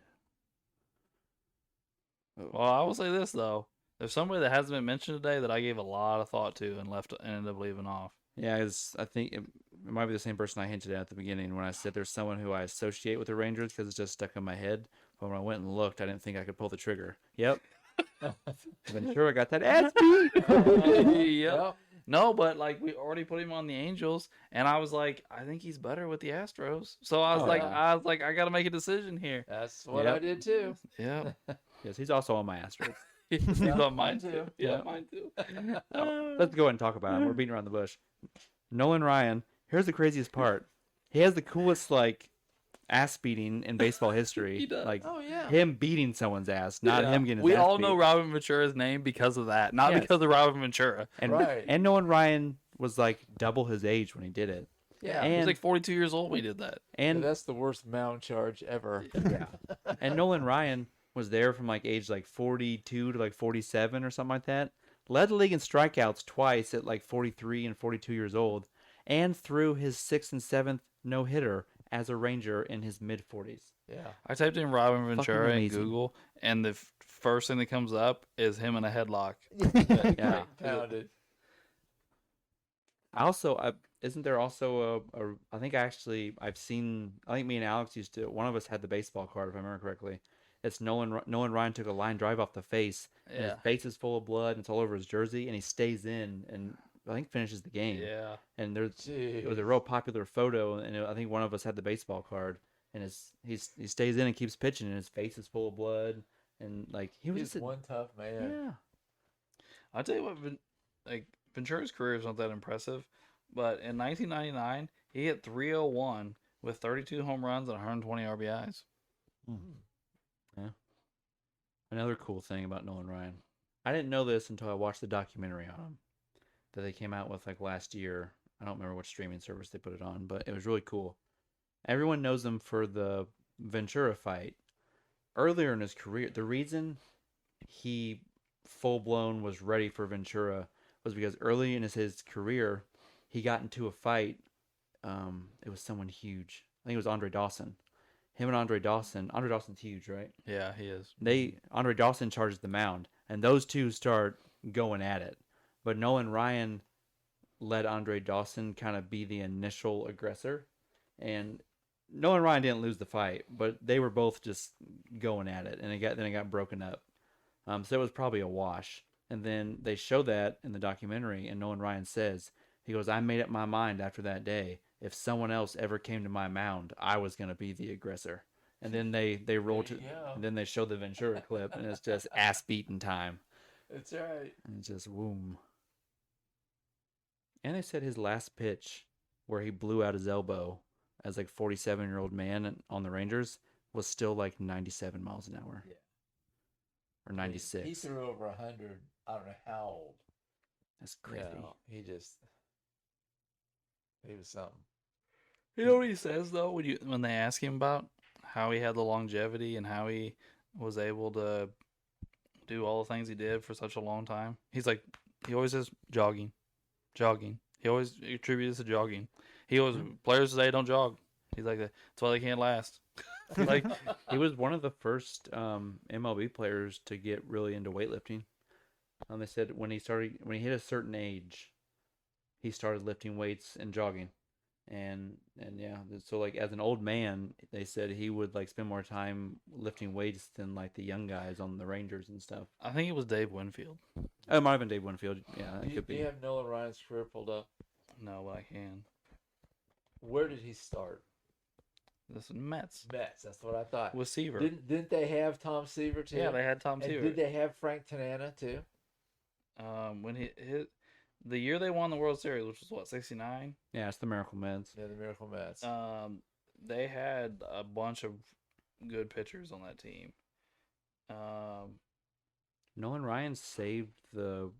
[SPEAKER 1] Well, I will say this though: there's somebody that hasn't been mentioned today that I gave a lot of thought to and ended up leaving off.
[SPEAKER 3] Yeah, I think it might be the same person I hinted at the beginning when I said there's someone who I associate with the Rangers because it's just stuck in my head. But when I went and looked, I didn't think I could pull the trigger. Yep. Ventura got that ass beat.
[SPEAKER 1] Yep. No, but like we already put him on the Angels, and I was like, I think he's better with the Astros. So I was I got to make a decision here.
[SPEAKER 2] That's what I
[SPEAKER 3] Yep.
[SPEAKER 2] did too.
[SPEAKER 1] Yeah,
[SPEAKER 3] Yes, he's also on my Astros.
[SPEAKER 1] he's
[SPEAKER 2] Yeah,
[SPEAKER 1] on mine
[SPEAKER 2] mine
[SPEAKER 1] too.
[SPEAKER 2] too.
[SPEAKER 1] Yeah,
[SPEAKER 3] Yeah.
[SPEAKER 1] mine too.
[SPEAKER 3] Let's go ahead and talk about him. We're beating around the bush. Nolan Ryan. Here's the craziest part. He has the coolest ass beating in baseball history.
[SPEAKER 1] He does.
[SPEAKER 3] Like
[SPEAKER 2] Oh yeah.
[SPEAKER 3] him beating someone's ass, not
[SPEAKER 1] Yeah.
[SPEAKER 3] him getting his
[SPEAKER 1] We
[SPEAKER 3] ass
[SPEAKER 1] all
[SPEAKER 3] beat.
[SPEAKER 1] know Robin Ventura's name because of that, not
[SPEAKER 3] Yes.
[SPEAKER 1] because of Robin Ventura.
[SPEAKER 3] And
[SPEAKER 2] Right.
[SPEAKER 3] and Nolan Ryan was like double his age when he did it.
[SPEAKER 2] Yeah.
[SPEAKER 1] He was
[SPEAKER 3] And
[SPEAKER 1] like 42 years old when he did that.
[SPEAKER 3] and
[SPEAKER 2] that's the worst mound charge ever.
[SPEAKER 3] and Nolan Ryan was there from age 42 to 47 or something like that. Led the league in strikeouts twice at 43 and 42 years old, and threw his 6th and 7th no-hitter as a Ranger in his mid-40s.
[SPEAKER 2] Yeah.
[SPEAKER 1] I typed in Robin Ventura in
[SPEAKER 3] amazing.
[SPEAKER 1] Google, and the first thing that comes up is him in a headlock.
[SPEAKER 3] Yeah.
[SPEAKER 2] Pounded.
[SPEAKER 3] Isn't there also I think I've seen, I think me and Alex one of us had the baseball card, if I remember correctly. It's Nolan Ryan took a line drive off the face, and his
[SPEAKER 1] Yeah.
[SPEAKER 3] face is full of blood, and it's all over his jersey, and he stays in and I think finishes the game.
[SPEAKER 1] Yeah.
[SPEAKER 3] And it was a
[SPEAKER 2] Jeez.
[SPEAKER 3] real popular photo, and I think one of us had the baseball card, and he stays in and keeps pitching, and his face is full of blood, and he was
[SPEAKER 2] He's
[SPEAKER 3] just
[SPEAKER 2] one tough man.
[SPEAKER 3] yeah.
[SPEAKER 1] I'll tell you what, Ventura's career is not that impressive, but in 1999, he hit 301 with 32 home runs and 120 RBIs.
[SPEAKER 3] Another cool thing about Nolan Ryan, I didn't know this until I watched the documentary on him. that they came out with like last year. I don't remember what streaming service they put it on, but it was really cool. Everyone knows him for the Ventura fight. Earlier in his career, the reason he full blown was ready for Ventura was because early in his career, he got into a fight. It was someone huge. I think it was Andre Dawson. Him and Andre Dawson. Andre Dawson's huge, right?
[SPEAKER 1] Yeah, he is.
[SPEAKER 3] Andre Dawson charges the mound, and those two start going at it. But Nolan Ryan let Andre Dawson kind of be the initial aggressor, and Nolan Ryan didn't lose the fight, but they were both just going at it, and it got broken up. So it was probably a wash. And then they show that in the documentary, and Nolan Ryan says, he goes, I made up my mind after that day. If someone else ever came to my mound, I was going to be the aggressor. And then they roll to, and then they show the Ventura clip, and it's just ass beating time.
[SPEAKER 2] That's right.
[SPEAKER 3] And it's just boom. And they said his last pitch, where he blew out his elbow as like 47-year-old man on the Rangers, was still like 97 miles an hour.
[SPEAKER 2] Yeah.
[SPEAKER 3] Or 96.
[SPEAKER 2] He threw over 100. I don't know how old.
[SPEAKER 3] That's crazy.
[SPEAKER 2] He was something.
[SPEAKER 1] You know what he says though when they ask him about how he had the longevity and how he was able to do all the things he did for such a long time. He's like, he always says jogging. He always attributes it to jogging. He always players today don't jog. He's like, that's why they can't last.
[SPEAKER 3] Like he was one of the first MLB players to get really into weightlifting. They said when he hit a certain age, he started lifting weights and jogging, and yeah. So like as an old man, they said he would like spend more time lifting weights than like the young guys on the Rangers and stuff.
[SPEAKER 1] I think it was Dave Winfield.
[SPEAKER 3] Oh, it might have been Dave Winfield. Yeah, it could
[SPEAKER 2] Do
[SPEAKER 3] be.
[SPEAKER 2] you have Nolan Ryan's career pulled up?
[SPEAKER 1] No, but I can.
[SPEAKER 2] Where did he start?
[SPEAKER 1] This is Mets
[SPEAKER 2] Mets. That's what I thought.
[SPEAKER 1] with Seaver.
[SPEAKER 2] Didn't they have Tom Seaver too?
[SPEAKER 1] Yeah, they had Tom
[SPEAKER 2] And
[SPEAKER 1] Seaver.
[SPEAKER 2] did they have Frank Tanana too?
[SPEAKER 1] When he hit the year they won the World Series, which was what, 69?
[SPEAKER 3] Yeah, it's the Miracle Mets.
[SPEAKER 2] Yeah, the Miracle Mets.
[SPEAKER 1] They had a bunch of good pitchers on that team.
[SPEAKER 3] Nolan Ryan saved the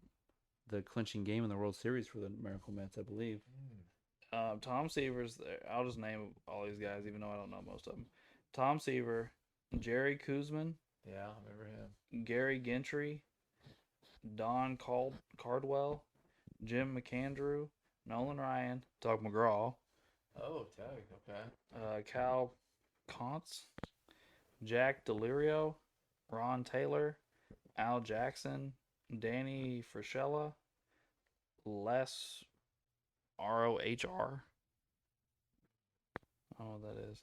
[SPEAKER 3] clinching game in the World Series for the Miracle Mets, I believe.
[SPEAKER 1] Tom Seaver's there. I'll just name all these guys, even though I don't know most of them. Tom Seaver, Jerry Kuzman,
[SPEAKER 2] Yeah, I remember him.
[SPEAKER 1] Gary Gentry, Don Cardwell, Jim McAndrew, Nolan Ryan, Doug McGraw,
[SPEAKER 2] Oh, Tug. Okay.
[SPEAKER 1] Cal Kontz, Jack Delirio, Ron Taylor, Al Jackson, Danny Frischella, Les ROHR. I don't know what that is.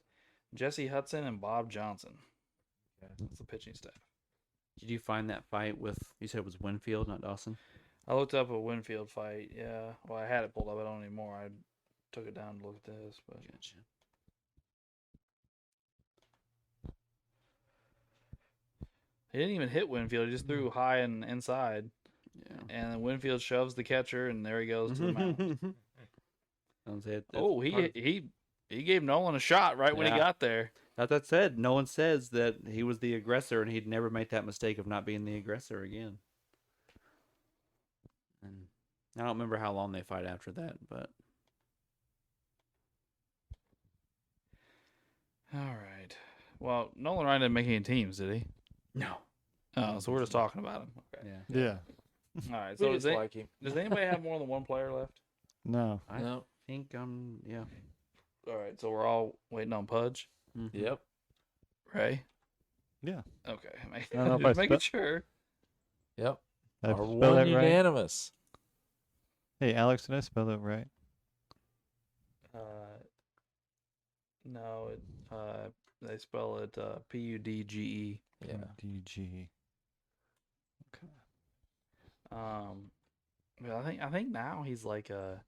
[SPEAKER 1] Jesse Hudson and Bob Johnson.
[SPEAKER 2] Okay.
[SPEAKER 1] That's the pitching staff.
[SPEAKER 3] Did you find that fight with? You said it was Winfield, not Dawson.
[SPEAKER 1] I looked up a Winfield fight. Yeah. Well, I had it pulled up. I don't anymore. I took it down to look at this, but
[SPEAKER 3] Gotcha.
[SPEAKER 1] he didn't even hit Winfield. He just threw high and inside,
[SPEAKER 3] Yeah.
[SPEAKER 1] and then Winfield shoves the catcher, and there he goes to the mound. Oh, he gave Nolan a shot right when he
[SPEAKER 3] Yeah.
[SPEAKER 1] got there.
[SPEAKER 3] That said, no one says that he was the aggressor and he'd never make that mistake of not being the aggressor again. And I don't remember how long they fight after that, but
[SPEAKER 1] All right. Well, Nolan Ryan didn't make any teams, did he?
[SPEAKER 3] no.
[SPEAKER 1] Oh, so we're just talking about him. Okay.
[SPEAKER 3] Yeah.
[SPEAKER 4] Yeah.
[SPEAKER 1] All right.
[SPEAKER 2] We
[SPEAKER 1] So
[SPEAKER 2] just like him.
[SPEAKER 1] does anybody have more than one player left?
[SPEAKER 4] No.
[SPEAKER 3] I
[SPEAKER 2] No.
[SPEAKER 3] think yeah.
[SPEAKER 1] All right. So we're all waiting on Pudge,
[SPEAKER 3] Mhm.
[SPEAKER 2] Yep.
[SPEAKER 1] Ray.
[SPEAKER 4] Yeah.
[SPEAKER 1] Okay.
[SPEAKER 4] I don't know if I
[SPEAKER 1] Just making
[SPEAKER 4] spe-
[SPEAKER 1] sure.
[SPEAKER 2] Yep.
[SPEAKER 4] Did I
[SPEAKER 2] Our
[SPEAKER 4] spell
[SPEAKER 2] one
[SPEAKER 4] that right?
[SPEAKER 2] unanimous.
[SPEAKER 4] Hey, Alex, did I spell it right?
[SPEAKER 1] No. They spell it Pudge.
[SPEAKER 2] Yeah.
[SPEAKER 4] DG. Okay.
[SPEAKER 1] But I think now he's like a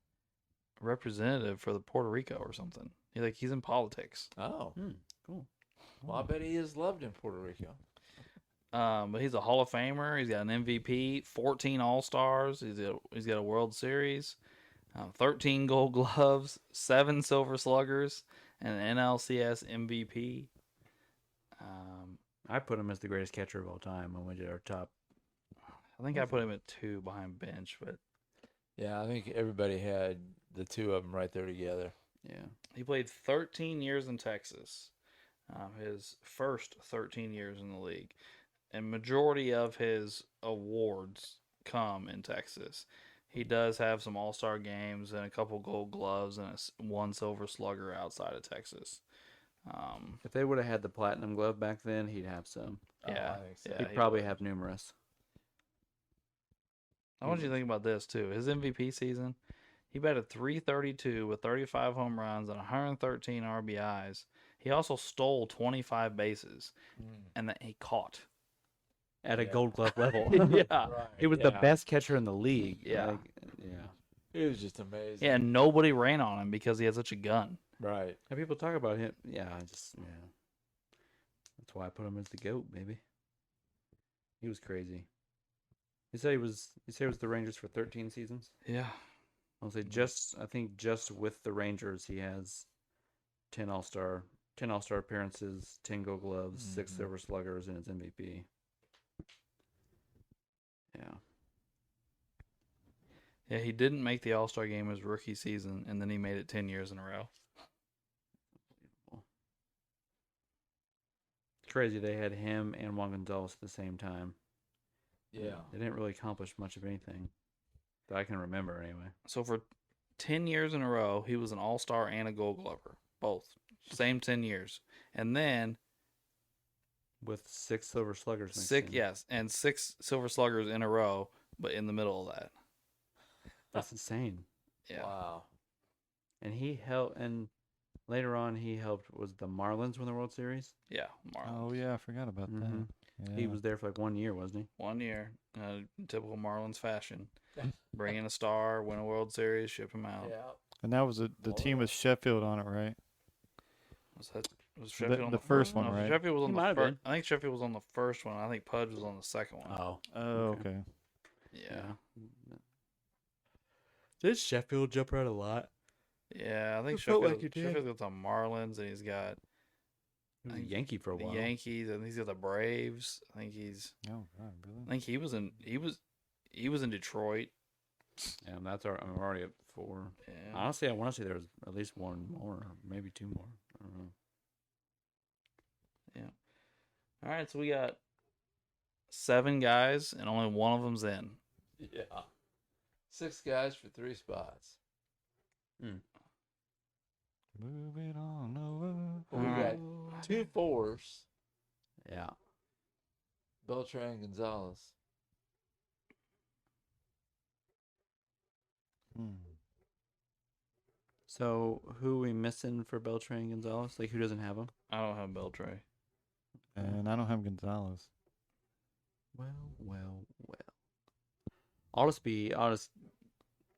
[SPEAKER 1] representative for the Puerto Rico or something. He's in politics.
[SPEAKER 2] Oh.
[SPEAKER 3] Cool.
[SPEAKER 2] Well, I bet he is loved in Puerto Rico.
[SPEAKER 1] But he's a Hall of Famer. He's got an MVP, 14 All-Stars. He's got a World Series, 13 Gold Gloves, 7 Silver Sluggers, and an NLCS MVP.
[SPEAKER 3] I put him as the greatest catcher of all time when we did our top.
[SPEAKER 1] I think I put him at 2 behind bench, but
[SPEAKER 2] Yeah, I think everybody had the two of them right there together.
[SPEAKER 3] Yeah.
[SPEAKER 1] He played 13 years in Texas, his first 13 years in the league, and majority of his awards come in Texas. He does have some All-Star games and a couple Gold Gloves and one Silver Slugger outside of Texas.
[SPEAKER 3] If they would have had the platinum glove back then, he'd have some.
[SPEAKER 1] Yeah,
[SPEAKER 2] I think so.
[SPEAKER 1] yeah,
[SPEAKER 3] He'd
[SPEAKER 1] he
[SPEAKER 3] probably
[SPEAKER 1] would.
[SPEAKER 3] have numerous.
[SPEAKER 1] I want you to think about this too. His MVP season, he batted .332 with 35 home runs and 113 RBIs. He also stole 25 bases, and that he caught.
[SPEAKER 3] At a
[SPEAKER 2] Yeah.
[SPEAKER 3] Gold Glove level.
[SPEAKER 1] Yeah,
[SPEAKER 2] Right.
[SPEAKER 3] He was the best catcher in the league.
[SPEAKER 1] Yeah.
[SPEAKER 3] Like, yeah.
[SPEAKER 2] It was just amazing.
[SPEAKER 1] yeah. And nobody ran on him because he had such a gun.
[SPEAKER 2] Right.
[SPEAKER 3] And people talk about him. Yeah, that's why I put him as the GOAT, baby. He was crazy. He said he was with the Rangers for 13 seasons.
[SPEAKER 1] Yeah,
[SPEAKER 3] I'll say I think just with the Rangers he has 10 All-Star appearances, 10 Gold Gloves, 6 Silver Sluggers, and his MVP. Yeah.
[SPEAKER 1] yeah. He didn't make the All-Star game his rookie season, and then he made it 10 years in a row.
[SPEAKER 3] It's crazy they had him and Juan Gonzalez at the same time.
[SPEAKER 2] Yeah.
[SPEAKER 3] They didn't really accomplish much of anything that I can remember anyway.
[SPEAKER 1] So for 10 years in a row, he was an All-Star and a Gold Glover, both same 10 years, and then
[SPEAKER 3] With 6 Silver Sluggers. mixed
[SPEAKER 1] six,
[SPEAKER 3] in.
[SPEAKER 1] yes, and 6 Silver Sluggers in a row, but in the middle of that.
[SPEAKER 3] That's insane.
[SPEAKER 1] Yeah,
[SPEAKER 2] Wow.
[SPEAKER 3] And later on he helped, was the Marlins win the World Series?
[SPEAKER 1] yeah. Marlins.
[SPEAKER 4] Oh yeah, I forgot about
[SPEAKER 3] Mhm.
[SPEAKER 4] that. Yeah.
[SPEAKER 3] He was there for like 1 year, wasn't he?
[SPEAKER 1] 1 year, typical Marlins fashion. Bring in a star, win a World Series, ship him out.
[SPEAKER 2] Yeah.
[SPEAKER 4] And that was the team with Sheffield on it, right?
[SPEAKER 1] Was Sheffield on
[SPEAKER 4] the
[SPEAKER 1] the
[SPEAKER 4] first
[SPEAKER 1] one?
[SPEAKER 4] one,
[SPEAKER 1] No,
[SPEAKER 4] right?
[SPEAKER 1] Sheffield was
[SPEAKER 3] He
[SPEAKER 1] on
[SPEAKER 3] might
[SPEAKER 1] the
[SPEAKER 3] have
[SPEAKER 1] first.
[SPEAKER 3] been.
[SPEAKER 1] I think Sheffield was on the first one. I think Pudge was on the second one.
[SPEAKER 3] Oh.
[SPEAKER 4] Oh, okay.
[SPEAKER 1] Yeah,
[SPEAKER 3] Did Sheffield jump around a lot?
[SPEAKER 1] yeah. I think
[SPEAKER 3] It felt
[SPEAKER 1] Sheffield.
[SPEAKER 3] like it did.
[SPEAKER 1] Sheffield got the Marlins, and he's got
[SPEAKER 3] He was a
[SPEAKER 1] think
[SPEAKER 3] Yankee for a
[SPEAKER 1] the
[SPEAKER 3] while.
[SPEAKER 1] Yankees, and he's got the Braves. I think he's.
[SPEAKER 4] Oh God, really?
[SPEAKER 1] I think he was in Detroit.
[SPEAKER 3] Yeah, and I'm already at 4.
[SPEAKER 1] Yeah.
[SPEAKER 3] Honestly, I want to say there was at least one more, or maybe 2 more. I don't know.
[SPEAKER 1] All right, so we got 7 guys, and only one of them's in.
[SPEAKER 2] Yeah. 6 guys for 3 spots.
[SPEAKER 4] Move it on over.
[SPEAKER 2] Well, we
[SPEAKER 1] Alright.
[SPEAKER 2] got 2 4s.
[SPEAKER 3] Yeah.
[SPEAKER 2] Beltran Gonzalez.
[SPEAKER 3] So who are we missing for Beltran Gonzalez? Like, who doesn't have him?
[SPEAKER 1] I don't have Beltray.
[SPEAKER 4] And I don't have Gonzalez.
[SPEAKER 3] Well. I'll just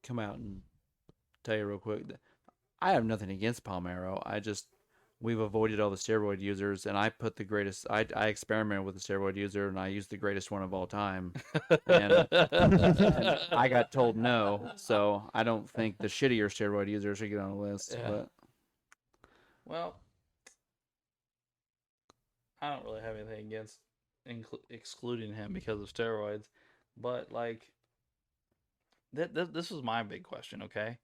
[SPEAKER 3] come out and tell you real quick that I have nothing against Palmeiro. We've avoided all the steroid users, and I put the greatest. I experimented with the steroid user, and I used the greatest one of all time. And I got told no, so I don't think the shittier steroid user should get on the list.
[SPEAKER 2] Yeah.
[SPEAKER 3] But
[SPEAKER 1] Well, I don't really have anything against excluding him because of steroids, but like, this was my big question. Okay,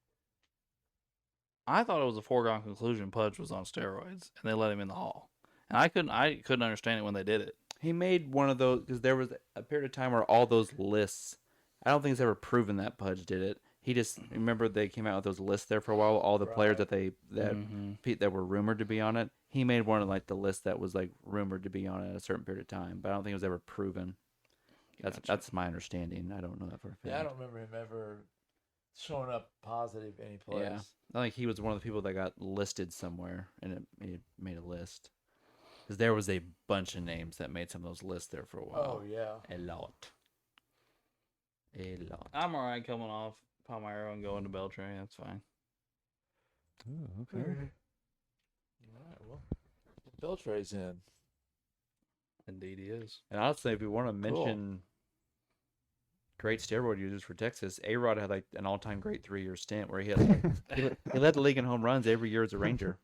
[SPEAKER 1] I thought it was a foregone conclusion Pudge was on steroids, and they let him in the Hall, and I couldn't understand it when they did it.
[SPEAKER 3] he made one of those because there was a period of time where all those lists. I don't think it's ever proven that Pudge did it. He just remember they came out with those lists there for a while. All the players that that were rumored to be on it. He made one of like the list that was like rumored to be on it at a certain period of time, but I don't think it was ever proven. That's my understanding. I don't know that for a fact.
[SPEAKER 2] Yeah, I don't remember him ever showing up positive any place.
[SPEAKER 3] Yeah, I think he was one of the people that got listed somewhere, and it made a list. Because there was a bunch of names that made some of those lists there for a while.
[SPEAKER 2] Oh, yeah.
[SPEAKER 3] A lot.
[SPEAKER 1] I'm all right coming off Palmeiro and going to Beltray. That's fine.
[SPEAKER 4] Ooh, okay.
[SPEAKER 2] All right, well, Beltran's in.
[SPEAKER 1] Indeed, he is.
[SPEAKER 3] And honestly, if we want to mention great steroid users for Texas, A-Rod had like an all-time great 3-year stint where he had he led the league in home runs every year as a Ranger.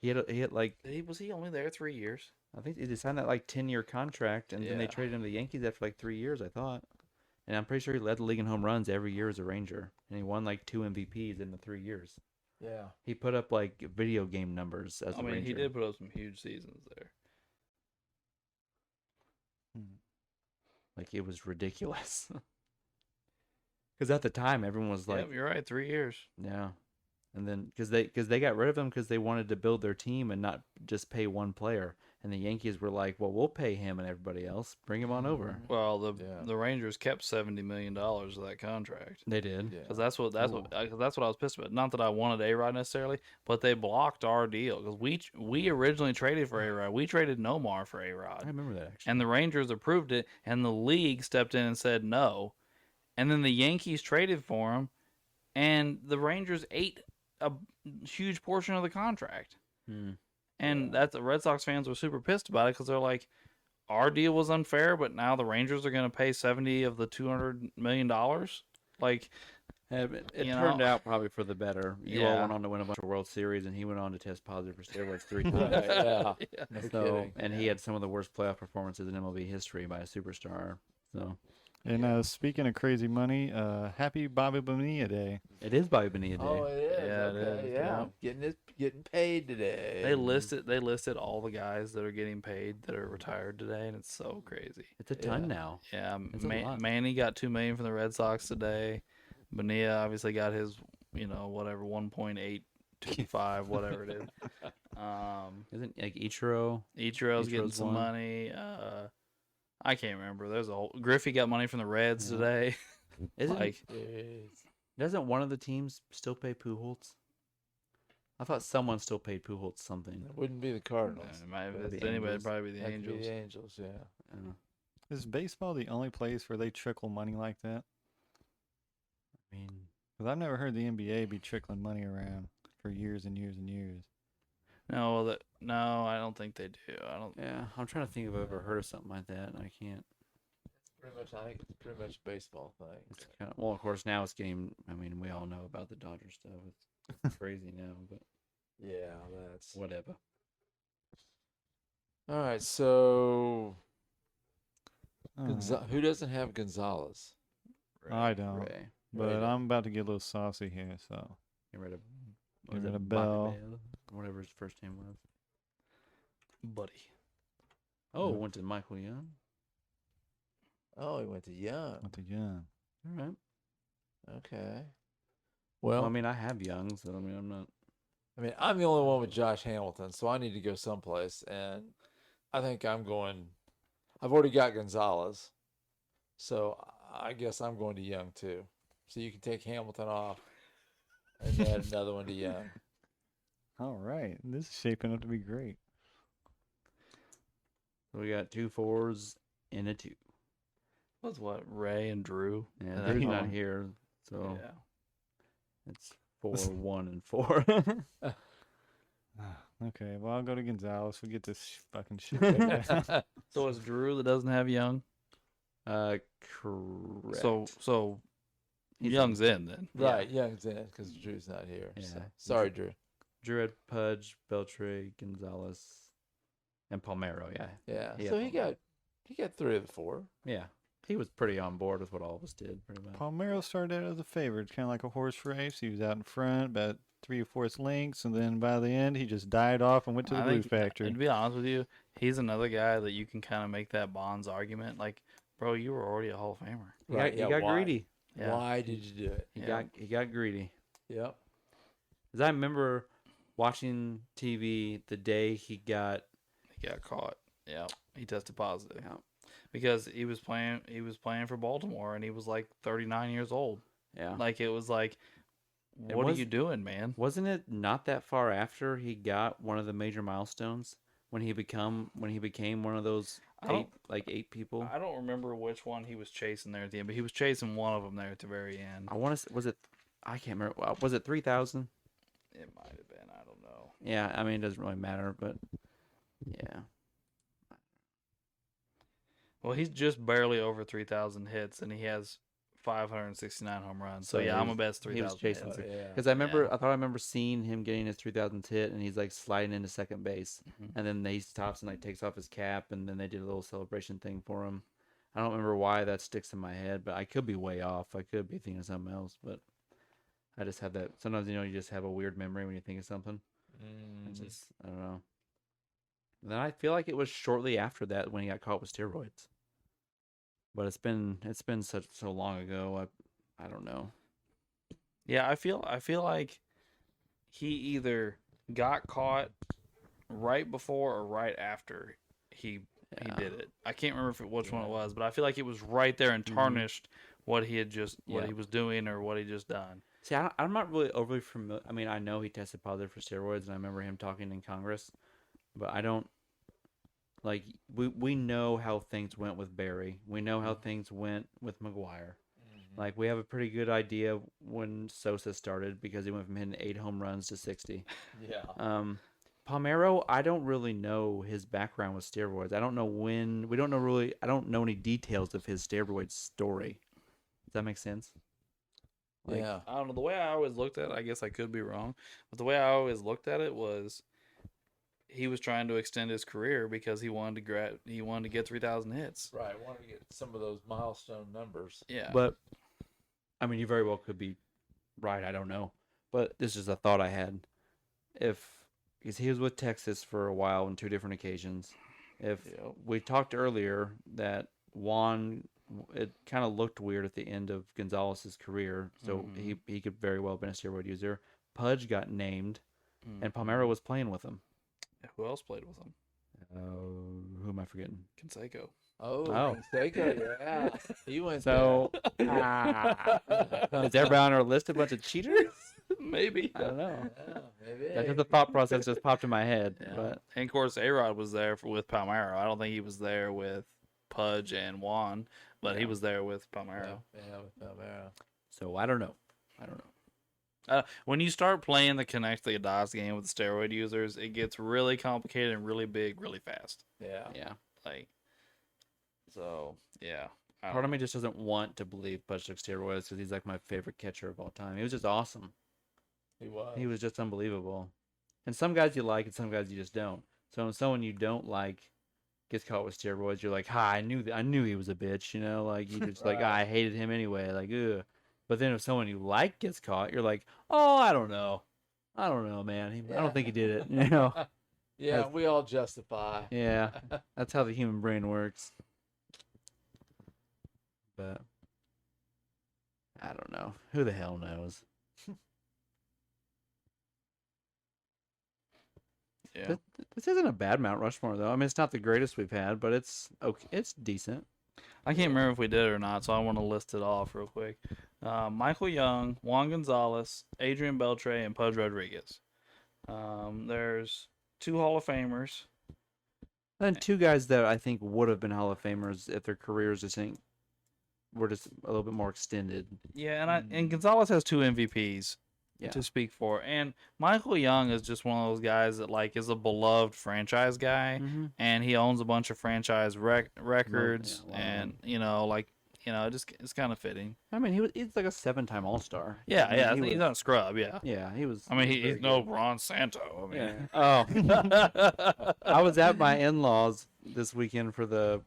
[SPEAKER 3] He had like
[SPEAKER 1] Was he only there 3 years?
[SPEAKER 3] I think they signed that like 10-year contract, and then they
[SPEAKER 1] Yeah.
[SPEAKER 3] traded him to the Yankees after like 3 years, I thought. And I'm pretty sure he led the league in home runs every year as a Ranger, and he won like 2 MVPs in the 3 years.
[SPEAKER 2] Yeah.
[SPEAKER 3] He put up like video game numbers as a Ranger.
[SPEAKER 1] he did put up some huge seasons there.
[SPEAKER 3] Like it was ridiculous. Because at the time, everyone was like,
[SPEAKER 1] Yep, you're right. 3 years.
[SPEAKER 3] yeah. And then because they got rid of him because they wanted to build their team and not just pay one player. And the Yankees were like, well, we'll pay him and everybody else. Bring him on over.
[SPEAKER 1] Well,
[SPEAKER 2] Yeah.
[SPEAKER 1] the Rangers kept $70 million of that contract.
[SPEAKER 3] They did.
[SPEAKER 2] Yeah.
[SPEAKER 1] Because that's what I was pissed about. Not that I wanted A-Rod necessarily, but they blocked our deal because we originally traded for A-Rod. We traded Nomar for
[SPEAKER 3] I
[SPEAKER 1] A-Rod,
[SPEAKER 3] remember that actually.
[SPEAKER 1] and the Rangers approved it, and the league stepped in and said no, and then the Yankees traded for him, and the Rangers ate a huge portion of the contract, and that's the Red Sox fans were super pissed about it because they're like, our deal was unfair, but now the Rangers are going to pay 70 of the $200 million. Like,
[SPEAKER 3] It
[SPEAKER 1] you
[SPEAKER 3] turned
[SPEAKER 1] know,
[SPEAKER 3] out probably for the better. You all
[SPEAKER 1] Yeah.
[SPEAKER 3] went on to win a bunch of World Series, and he went on to test positive for steroids 3 times.
[SPEAKER 2] Right, yeah.
[SPEAKER 1] Yeah.
[SPEAKER 2] No
[SPEAKER 3] So,
[SPEAKER 2] kidding.
[SPEAKER 3] and he had some of the worst playoff performances in MLB history by a superstar. So
[SPEAKER 4] And speaking of crazy money, happy Bobby Bonilla Day.
[SPEAKER 3] it is Bobby Bonilla Day.
[SPEAKER 2] Oh, it is.
[SPEAKER 1] Yeah, it
[SPEAKER 2] Okay,
[SPEAKER 1] is,
[SPEAKER 2] yeah. Getting paid today.
[SPEAKER 1] They listed all the guys that are getting paid that are retired today, and it's so crazy.
[SPEAKER 3] It's a ton
[SPEAKER 2] Yeah.
[SPEAKER 3] now.
[SPEAKER 1] Yeah,
[SPEAKER 3] It's a lot.
[SPEAKER 1] Manny got $2 million from the Red Sox today. Bonilla obviously got his, whatever 1.825, whatever it is.
[SPEAKER 3] Isn't like Ichiro?
[SPEAKER 1] Ichiro's getting
[SPEAKER 3] Ichiro's
[SPEAKER 1] some
[SPEAKER 3] one.
[SPEAKER 1] money. I can't remember. There's a whole Griffey got money from the Reds
[SPEAKER 3] Yeah.
[SPEAKER 1] today.
[SPEAKER 3] Isn't
[SPEAKER 1] Like,
[SPEAKER 2] Jeez.
[SPEAKER 3] doesn't one of the teams still pay Pujols? I thought someone still paid Pujols something.
[SPEAKER 2] It wouldn't be the Cardinals.
[SPEAKER 1] it might, if
[SPEAKER 3] That'd
[SPEAKER 1] it's
[SPEAKER 3] be
[SPEAKER 1] anybody, it'd
[SPEAKER 3] Angels.
[SPEAKER 1] probably be the
[SPEAKER 2] That could be
[SPEAKER 1] Angels.
[SPEAKER 2] the Angels, yeah.
[SPEAKER 4] Is baseball the only place where they trickle money like that?
[SPEAKER 3] I mean,
[SPEAKER 4] Because I've never heard the NBA be trickling money around for years and years and years.
[SPEAKER 1] No, I don't think they do. I don't.
[SPEAKER 3] yeah, I'm trying to think if I've ever heard of something like that, and I can't.
[SPEAKER 2] Pretty much, I think it's pretty much a baseball thing.
[SPEAKER 3] It's kind of, well, of course, now it's getting. I mean, we all know about the Dodger stuff. It's crazy now, but
[SPEAKER 2] Yeah, that's.
[SPEAKER 3] whatever.
[SPEAKER 2] All right, so
[SPEAKER 4] Oh,
[SPEAKER 2] who doesn't have Gonzalez?
[SPEAKER 4] I don't.
[SPEAKER 3] Ray,
[SPEAKER 4] But
[SPEAKER 2] Ray.
[SPEAKER 4] I'm about to get a little saucy here, so
[SPEAKER 3] get rid of.
[SPEAKER 4] Get
[SPEAKER 3] was
[SPEAKER 4] rid
[SPEAKER 3] it
[SPEAKER 4] of
[SPEAKER 3] Bobby
[SPEAKER 4] Bell.
[SPEAKER 3] Bale? Whatever his first name was.
[SPEAKER 1] Buddy.
[SPEAKER 3] Oh,
[SPEAKER 4] Yeah.
[SPEAKER 3] went to Michael Young.
[SPEAKER 2] Oh, he went to Young.
[SPEAKER 4] what the young.
[SPEAKER 3] All right.
[SPEAKER 2] Okay.
[SPEAKER 3] Well,
[SPEAKER 2] Well,
[SPEAKER 3] I mean, I have Young, so I mean, I'm not.
[SPEAKER 2] I'm the only one with Josh Hamilton, so I need to go someplace, and I think I'm going. I've already got Gonzalez, so I guess I'm going to Young too. So you can take Hamilton off and add another one to Young.
[SPEAKER 4] All right. This is shaping up to be great.
[SPEAKER 3] We got 2 4s and a 2.
[SPEAKER 1] What's what? Ray and Drew.
[SPEAKER 3] Yeah,
[SPEAKER 1] And
[SPEAKER 3] Drew's
[SPEAKER 1] then-
[SPEAKER 3] not here, so
[SPEAKER 1] Yeah.
[SPEAKER 3] it's 4 1 and 4.
[SPEAKER 4] Okay, well, I'll go to Gonzalez. We'll get this fucking shit figured out.
[SPEAKER 1] So it's Drew that doesn't have Young.
[SPEAKER 3] Correct.
[SPEAKER 1] So
[SPEAKER 3] He's
[SPEAKER 1] Young's in then.
[SPEAKER 2] Right, Young's in it because Drew's not here.
[SPEAKER 3] Yeah.
[SPEAKER 2] So. Sorry, Drew.
[SPEAKER 3] Drew had Pudge, Beltre, Gonzalez, and Palmero. Yeah,
[SPEAKER 2] Yeah.
[SPEAKER 3] He had
[SPEAKER 2] So he
[SPEAKER 3] Palmero.
[SPEAKER 2] got 3 of the 4.
[SPEAKER 3] yeah. He was pretty on board with what all of us did, pretty much.
[SPEAKER 4] Palmero started out as a favorite, kind of like a horse race. He was out in front, about 3 or 4 lengths, and then by the end, he just died off and went to the
[SPEAKER 1] I
[SPEAKER 4] glue
[SPEAKER 1] think,
[SPEAKER 4] factory.
[SPEAKER 1] To be honest with you, he's another guy that you can kind of make that Bonds argument. Like, bro, you were already a Hall of Famer.
[SPEAKER 3] He
[SPEAKER 2] Right,
[SPEAKER 3] got,
[SPEAKER 2] yeah,
[SPEAKER 3] he got
[SPEAKER 2] why?
[SPEAKER 3] greedy.
[SPEAKER 1] Yeah.
[SPEAKER 2] Why did you do it?
[SPEAKER 1] Yeah.
[SPEAKER 3] He got greedy.
[SPEAKER 2] Yep.
[SPEAKER 3] Because I remember watching TV the day he got.
[SPEAKER 1] He got caught. Yeah, he tested positive
[SPEAKER 3] Yeah,
[SPEAKER 1] because he was playing. He was playing for Baltimore, and he was like 39 years old.
[SPEAKER 3] yeah.
[SPEAKER 1] Like it was like,
[SPEAKER 3] It
[SPEAKER 1] what are
[SPEAKER 3] was-
[SPEAKER 1] you doing, man?
[SPEAKER 3] Wasn't it not that far after he got one of the major milestones when he became one of those
[SPEAKER 1] I don't-
[SPEAKER 3] eight people?
[SPEAKER 1] I don't remember which one he was chasing there at the end, but he was chasing one of them there at the very end.
[SPEAKER 3] I want to. Was it? I can't remember. Was it 3,000?
[SPEAKER 1] It might have been. I don't know.
[SPEAKER 3] Yeah. I mean, it doesn't really matter, but yeah.
[SPEAKER 1] Well, he's just barely over 3,000 hits, and he has 569 home runs. So
[SPEAKER 3] So
[SPEAKER 1] yeah,
[SPEAKER 3] he
[SPEAKER 1] I'm
[SPEAKER 3] was-
[SPEAKER 1] a best
[SPEAKER 3] he was
[SPEAKER 1] 3,000
[SPEAKER 3] chasing
[SPEAKER 1] hits.
[SPEAKER 3] three.
[SPEAKER 2] Yeah.
[SPEAKER 3] Because I remember,
[SPEAKER 1] Yeah.
[SPEAKER 3] I thought I remember seeing him getting his 3,000th hit, and he's like sliding into second base,
[SPEAKER 1] Mhm.
[SPEAKER 3] and then he stops and like takes off his cap, and then they did a little celebration thing for him. I don't remember why that sticks in my head, but I could be way off. I could be thinking of something else, but I just have that. Sometimes you just have a weird memory when you think of something. It's just I don't know. And then I feel like it was shortly after that when he got caught with steroids. But it's been so long ago. I don't know.
[SPEAKER 1] Yeah, I feel like he either got caught right before or right after he did it. I can't remember which one it was, but I feel like it was right there and tarnished what he had what he was doing or what he just done.
[SPEAKER 3] See, I'm not really overly familiar. I mean, I know he tested positive for steroids, and I remember him talking in Congress, but I don't like. We know how things went with Barry. We know how things went with McGuire. Like we have a pretty good idea when Sosa started because he went from hitting 8 home runs to 60.
[SPEAKER 2] Yeah.
[SPEAKER 3] Palmeiro, I don't really know his background with steroids. I don't know when. We don't know really. I don't know any details of his steroid story. Does that make sense?
[SPEAKER 1] Like,
[SPEAKER 2] yeah.
[SPEAKER 1] I don't know. The way I always looked at it, I guess I could be wrong, but the way I always looked at it was he was trying to extend his career because he wanted to get 3,000 hits.
[SPEAKER 2] Right. I wanted to get some of those milestone numbers.
[SPEAKER 1] Yeah.
[SPEAKER 3] But I mean, you very well could be right. I don't know. But this is a thought I had. Because he was with Texas for a while on 2 different occasions. We talked earlier that Juan, it kind of looked weird at the end of Gonzalez's career, so he could very well have been a steroid user. Pudge got named, and Palmeiro was playing with him.
[SPEAKER 1] Who else played with him?
[SPEAKER 3] Who am I forgetting?
[SPEAKER 1] Canseco.
[SPEAKER 2] Oh, Seiko, yeah. He went
[SPEAKER 3] So, is everybody on our list a bunch of cheaters?
[SPEAKER 1] Maybe.
[SPEAKER 3] I don't know.
[SPEAKER 2] there. Yeah, maybe.
[SPEAKER 3] That's just the thought process just popped in my head.
[SPEAKER 1] Yeah.
[SPEAKER 3] But
[SPEAKER 1] And of course, A-Rod was there with Palmeiro. I don't think he was there with Pudge and Juan, but he was there with Palmeiro.
[SPEAKER 2] Yeah, with Palmeiro.
[SPEAKER 3] so I don't know.
[SPEAKER 1] When you start playing the Connect the Dots game with the steroid users, it gets really complicated and really big, really fast.
[SPEAKER 2] Yeah.
[SPEAKER 3] Yeah.
[SPEAKER 1] Yeah.
[SPEAKER 3] Part of me just doesn't want to believe Pudge took steroids because he's like my favorite catcher of all time. He was just awesome.
[SPEAKER 2] He was.
[SPEAKER 3] He was just unbelievable. And some guys you like and some guys you just don't. So when someone you don't like gets caught with steroids, you're like, "Ha, I knew he was a bitch," like you just like, I hated him anyway, like, ugh. But then if someone you like gets caught, you're like, "Oh, I don't know, man. I don't think he did it."
[SPEAKER 2] Yeah, we all justify.
[SPEAKER 3] Yeah, that's how the human brain works. But I don't know. Who the hell knows?
[SPEAKER 1] Yeah.
[SPEAKER 3] This isn't a bad Mount Rushmore, though. I mean, it's not the greatest we've had, but it's okay. It's decent.
[SPEAKER 1] I can't remember if we did it or not, so I want to list it off real quick. Michael Young, Juan Gonzalez, Adrian Beltre, and Pudge Rodriguez. There's 2 Hall of Famers.
[SPEAKER 3] And 2 guys that I think would have been Hall of Famers if their careers were just a little bit more extended.
[SPEAKER 1] Yeah, and Gonzalez has 2 MVPs
[SPEAKER 3] Yeah.
[SPEAKER 1] to speak for. And Michael Young is just one of those guys that is a beloved franchise guy, and he owns a bunch of franchise records, and it's kind of fitting.
[SPEAKER 3] I mean, he's like a 7-time All-Star.
[SPEAKER 1] Yeah, he's not a scrub. Yeah,
[SPEAKER 3] Yeah, he was.
[SPEAKER 1] I mean, he's no Ron Santo. I mean,
[SPEAKER 3] Yeah. Oh, I was at my in-laws this weekend for the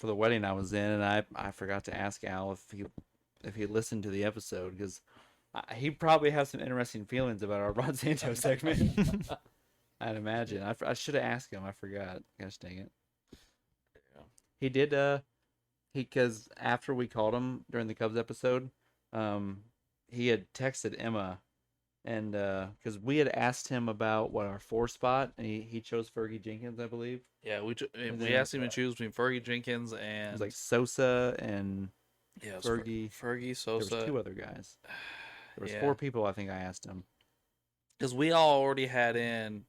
[SPEAKER 3] wedding I was in, and I forgot to ask Al if he listened to the episode because he probably has some interesting feelings about our Ron Santos segment. I'd imagine. I should have asked him. I forgot. Gosh dang it.
[SPEAKER 1] Yeah.
[SPEAKER 3] He did. Because after we called him during the Cubs episode, he had texted Emma, and because we had asked him about what our 4 spot, and he chose Fergie Jenkins, I believe.
[SPEAKER 1] Yeah, we asked him to choose between Fergie Jenkins and
[SPEAKER 3] It was like Sosa and Fergie.
[SPEAKER 1] Fergie, Sosa.
[SPEAKER 3] There was 2 other guys. There was 4 people I think I asked him.
[SPEAKER 1] Because we all already had in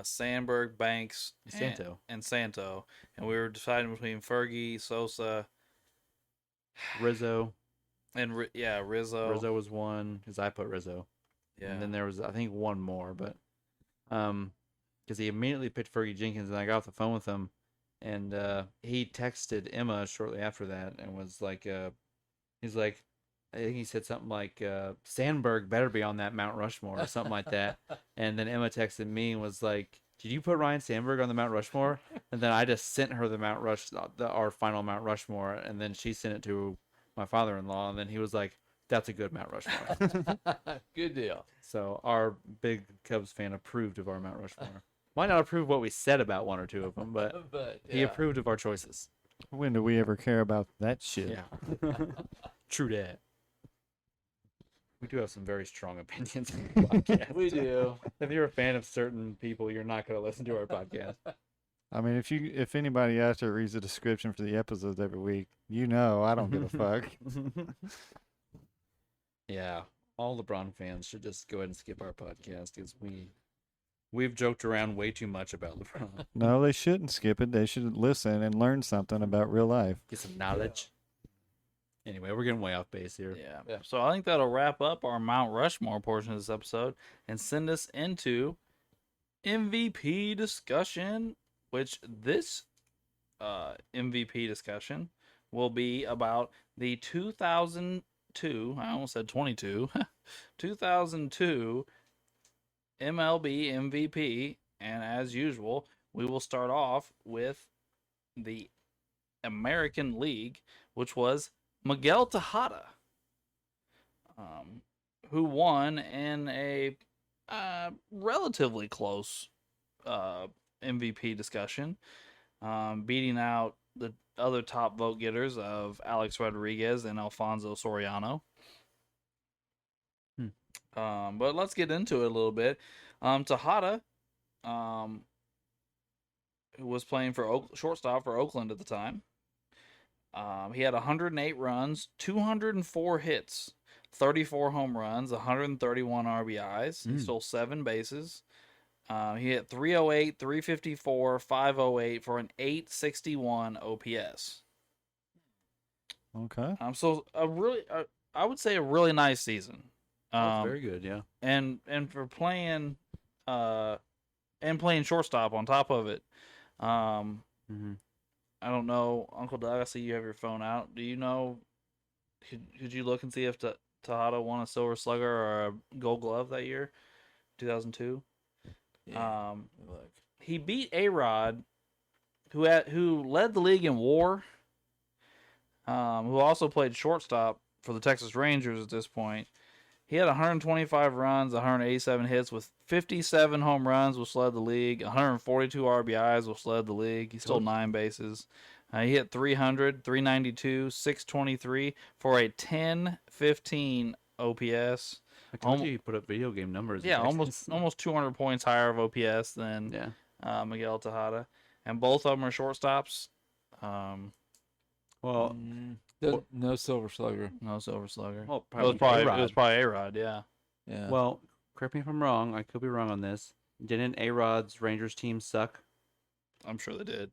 [SPEAKER 1] Sandberg, Banks,
[SPEAKER 3] Santo.
[SPEAKER 1] and Santo, and we were deciding between Fergie, Sosa,
[SPEAKER 3] Rizzo.
[SPEAKER 1] and Rizzo.
[SPEAKER 3] Rizzo was one because I put Rizzo.
[SPEAKER 1] Yeah.
[SPEAKER 3] And then there was I think one more, but because he immediately picked Fergie Jenkins, and I got off the phone with him, and he texted Emma shortly after that and was like, he's like, I think he said something like Sandberg better be on that Mount Rushmore or something like that. And then Emma texted me and was like, did you put Ryan Sandberg on the Mount Rushmore? And then I just sent her our final Mount Rushmore, and then she sent it to my father-in-law, and then he was like, "That's a good Mount Rushmore."
[SPEAKER 2] Good deal.
[SPEAKER 3] So our big Cubs fan approved of our Mount Rushmore. Might not approve what we said about one or two of them, but he
[SPEAKER 2] yeah.
[SPEAKER 3] approved of our choices.
[SPEAKER 4] When do we ever care about that shit?
[SPEAKER 3] Yeah. True that. We do have some very strong opinions on the podcast.
[SPEAKER 2] We do.
[SPEAKER 3] If you're a fan of certain people, you're not going to listen to our podcast.
[SPEAKER 4] I mean, if anybody out there reads the description for the episodes every week, you know I don't give a fuck.
[SPEAKER 3] Yeah, all LeBron fans should just go ahead and skip our podcast because we've joked around way too much about LeBron.
[SPEAKER 4] No, they shouldn't skip it. They should listen and learn something about real life.
[SPEAKER 3] Get some knowledge. Anyway, we're getting way off base here.
[SPEAKER 1] Yeah. So I think that'll wrap up our Mount Rushmore portion of this episode and send us into MVP discussion, which this MVP discussion will be about the 2002, I almost said 22, 2002 MLB MVP. And as usual, we will start off with the American League, which was Miguel Tejada, who won in a relatively close MVP discussion, beating out the other top vote getters of Alex Rodriguez and Alfonso Soriano. But let's get into it a little bit. Tejada, who was playing for shortstop for Oakland at the time. He had 108 runs, 204 hits, 34 home runs, 131 RBIs. He stole 7 bases. He hit 308, 354, 508 for an 861 OPS.
[SPEAKER 4] Okay.
[SPEAKER 1] So I would say a really nice season.
[SPEAKER 3] That's very good, yeah.
[SPEAKER 1] And for playing shortstop on top of it. I don't know, Uncle Doug, I see you have your phone out. Do you know, could you look and see if Tejada won a Silver Slugger or a Gold Glove that year, 2002?
[SPEAKER 2] Yeah. Look.
[SPEAKER 1] He beat A-Rod, who led the league in WAR, who also played shortstop for the Texas Rangers at this point. He had 125 runs, 187 hits with 57 home runs, which led the league, 142 RBIs, which led the league. He stole 9 bases. He hit 300, 392, 623 for a 1015 OPS.
[SPEAKER 3] I told you put up video game numbers.
[SPEAKER 1] Yeah, almost 200 points higher of OPS than Miguel Tejada. And both of them are shortstops.
[SPEAKER 3] Well,
[SPEAKER 2] no Silver Slugger.
[SPEAKER 1] No Silver Slugger.
[SPEAKER 3] Well,
[SPEAKER 1] It was probably A-Rod, yeah.
[SPEAKER 2] Yeah.
[SPEAKER 3] Well, correct me if I'm wrong. I could be wrong on this. Didn't A-Rod's Rangers team suck?
[SPEAKER 1] I'm sure they did.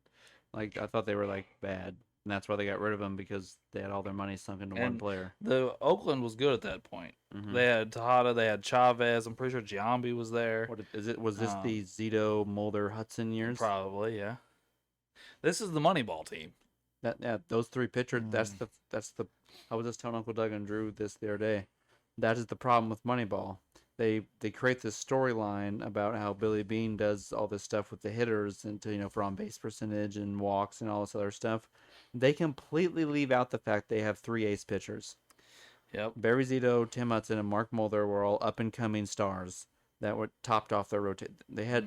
[SPEAKER 3] Like, I thought they were, like, bad. And that's why they got rid of him, because they had all their money sunk into one player.
[SPEAKER 1] The Oakland was good at that point. They had Tejada, they had Chavez. I'm pretty sure Giambi was there.
[SPEAKER 3] Was this the Zito, Mulder, Hudson years?
[SPEAKER 1] Probably, yeah. This is the Moneyball team.
[SPEAKER 3] Those 3 pitchers. That's the. I was just telling Uncle Doug and Drew this the other day. That is the problem with Moneyball. They create this storyline about how Billy Beane does all this stuff with the hitters and for on base percentage and walks and all this other stuff. They completely leave out the fact they have 3 ace pitchers.
[SPEAKER 1] Yep.
[SPEAKER 3] Barry Zito, Tim Hudson, and Mark Mulder were all up and coming stars that were topped off their rotation. They had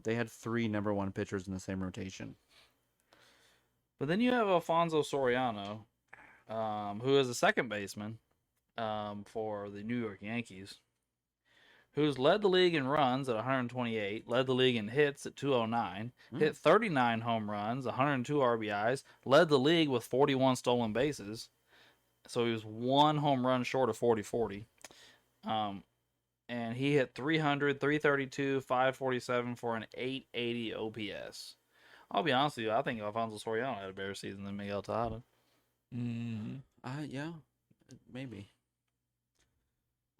[SPEAKER 3] they had 3 number 1 pitchers in the same rotation.
[SPEAKER 1] But then you have Alfonso Soriano, who is a second baseman for the New York Yankees, who's led the league in runs at 128, led the league in hits at 209, hit 39 home runs, 102 RBIs, led the league with 41 stolen bases. So he was 1 home run short of 40-40. And he hit 300, 332, 547 for an 880 OPS. I'll be honest with you, I think Alfonso Soriano had a better season than Miguel Tejada.
[SPEAKER 3] Yeah, maybe.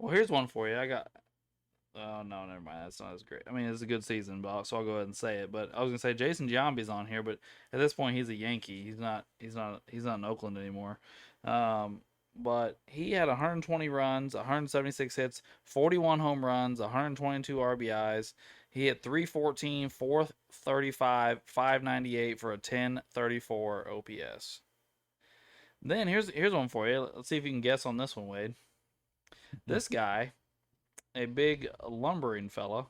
[SPEAKER 1] Well, here's one for you. Oh, no, never mind. That's not as great. I mean, it's a good season, so I'll go ahead and say it. But I was going to say Jason Giambi's on here, but at this point, he's a Yankee. He's not in Oakland anymore. But he had 120 runs, 176 hits, 41 home runs, 122 RBIs. He hit 314, 435, 598 for a 1034 OPS. Then here's one for you. Let's see if you can guess on this one, Wade. This guy, a big lumbering fella,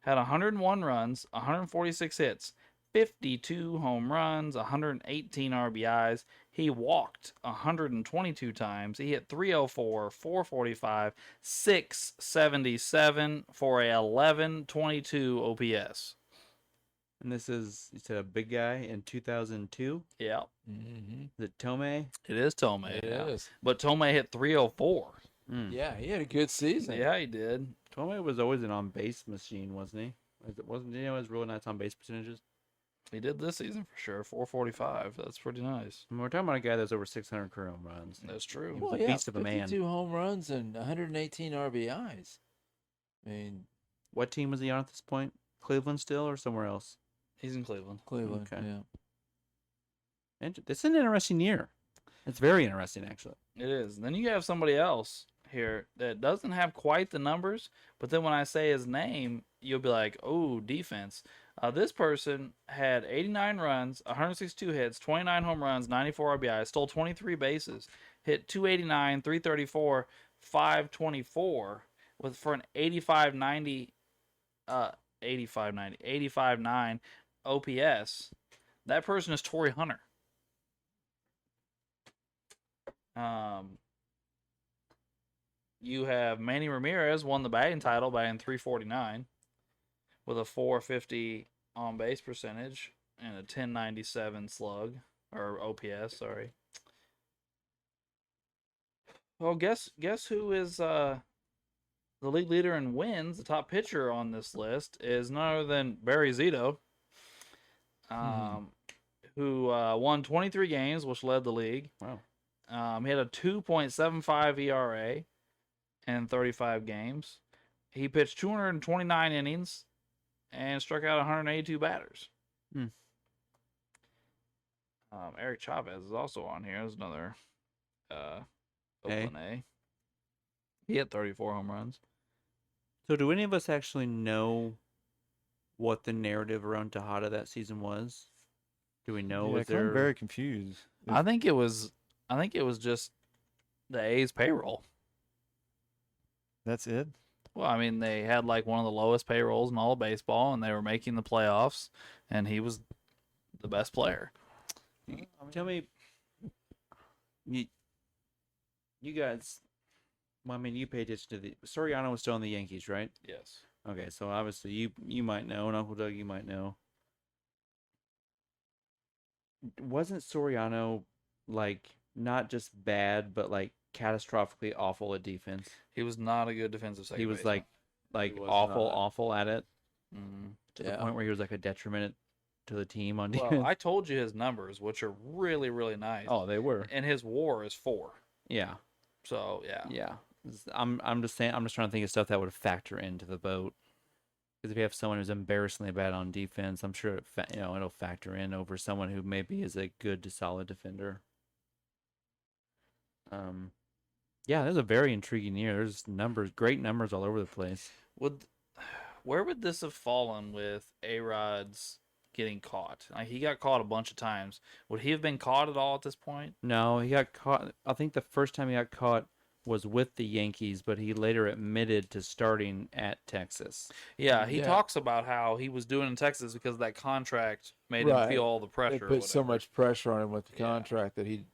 [SPEAKER 1] had 101 runs, 146 hits, 52 home runs, 118 RBIs. He walked 122 times. He hit 304, 445, 677 for a 1122 OPS.
[SPEAKER 3] And this is, you said, a big guy in 2002.
[SPEAKER 1] Yeah,
[SPEAKER 2] Mm-hmm.
[SPEAKER 3] Is it Tomei?
[SPEAKER 1] it is Tomei.
[SPEAKER 2] It
[SPEAKER 1] yeah.
[SPEAKER 2] is.
[SPEAKER 1] But Tomei hit 304.
[SPEAKER 2] Yeah, he had a good season.
[SPEAKER 1] Yeah, he did.
[SPEAKER 3] Tomei was always an on-base machine, wasn't he? Wasn't he always really nice on-base percentages?
[SPEAKER 1] He did this season for sure. 445. That's pretty nice.
[SPEAKER 3] I mean, we're talking about a guy that's over 600 career home runs.
[SPEAKER 1] That's true.
[SPEAKER 3] He was
[SPEAKER 2] Well,
[SPEAKER 3] a
[SPEAKER 2] yeah,
[SPEAKER 3] beast of a man.
[SPEAKER 2] 52 home runs and 118 RBIs. I mean,
[SPEAKER 3] What team was he on at this point? Cleveland still or somewhere else?
[SPEAKER 1] He's in Cleveland.
[SPEAKER 2] Cleveland.
[SPEAKER 3] Okay.
[SPEAKER 2] Yeah.
[SPEAKER 3] And it's an interesting year. It's very interesting, actually.
[SPEAKER 1] It is. Then you have somebody else here that doesn't have quite the numbers, but then when I say his name, you'll be like, oh, defense. This person had 89 runs, 162 hits, 29 home runs, 94 RBI, stole 23 bases, hit 289, 334, 524 for an 85-9 OPS. That person is Torrey Hunter. You have Manny Ramirez won the batting title batting 349 with a 450 on base percentage and a 1097 slug or OPS. Sorry. Well, guess who is the league leader in wins? The top pitcher on this list is none other than Barry Zito, who won 23 games, which led the league.
[SPEAKER 3] Wow.
[SPEAKER 1] He had a 2.75 ERA in 35 games. He pitched 229 innings and struck out 182 batters.
[SPEAKER 3] Hmm.
[SPEAKER 1] Eric Chavez is also on here. There's another Oakland A. He had 34 home runs.
[SPEAKER 3] So do any of us actually know what the narrative around Tejada that season was? Do we know?
[SPEAKER 4] Yeah,
[SPEAKER 3] Was
[SPEAKER 4] 'cause I'm
[SPEAKER 3] there...
[SPEAKER 4] very confused.
[SPEAKER 1] I think it was just the A's payroll.
[SPEAKER 4] That's it.
[SPEAKER 1] Well, I mean, they had like one of the lowest payrolls in all of baseball, and they were making the playoffs, and he was the best player.
[SPEAKER 3] Tell me, you guys. Well, I mean, you pay attention to the Soriano was still on the Yankees, right?
[SPEAKER 1] Yes.
[SPEAKER 3] Okay, so obviously you might know, and Uncle Doug, you might know. Wasn't Soriano like not just bad, but like catastrophically awful at defense?
[SPEAKER 1] He was not a good defensive second
[SPEAKER 3] He was
[SPEAKER 1] baseman.
[SPEAKER 3] like
[SPEAKER 2] He was
[SPEAKER 3] awful at it to the
[SPEAKER 2] Yeah.
[SPEAKER 3] point where he was like a detriment to the team on defense.
[SPEAKER 1] Well, I told you his numbers, which are really, really nice.
[SPEAKER 3] Oh, they were.
[SPEAKER 1] And his WAR is 4.
[SPEAKER 3] Yeah,
[SPEAKER 1] So yeah.
[SPEAKER 3] yeah. I'm just saying. I'm just trying to think of stuff that would factor into the vote. Because if you have someone who's embarrassingly bad on defense, I'm sure it'll factor in over someone who maybe is a good to solid defender. Yeah, there's a very intriguing year. There's great numbers all over the place.
[SPEAKER 1] Where would this have fallen with A-Rod's getting caught? Like, he got caught a bunch of times. Would he have been caught at all at this point?
[SPEAKER 3] No, he got caught. I think the first time he got caught was with the Yankees, but he later admitted to starting at Texas.
[SPEAKER 1] Yeah, he
[SPEAKER 2] Yeah.
[SPEAKER 1] talks about how he was doing in Texas because that contract made him
[SPEAKER 2] Right.
[SPEAKER 1] feel all the
[SPEAKER 2] They
[SPEAKER 1] pressure. or
[SPEAKER 2] put so
[SPEAKER 1] whatever.
[SPEAKER 2] much pressure on him with the
[SPEAKER 1] Yeah.
[SPEAKER 2] contract that he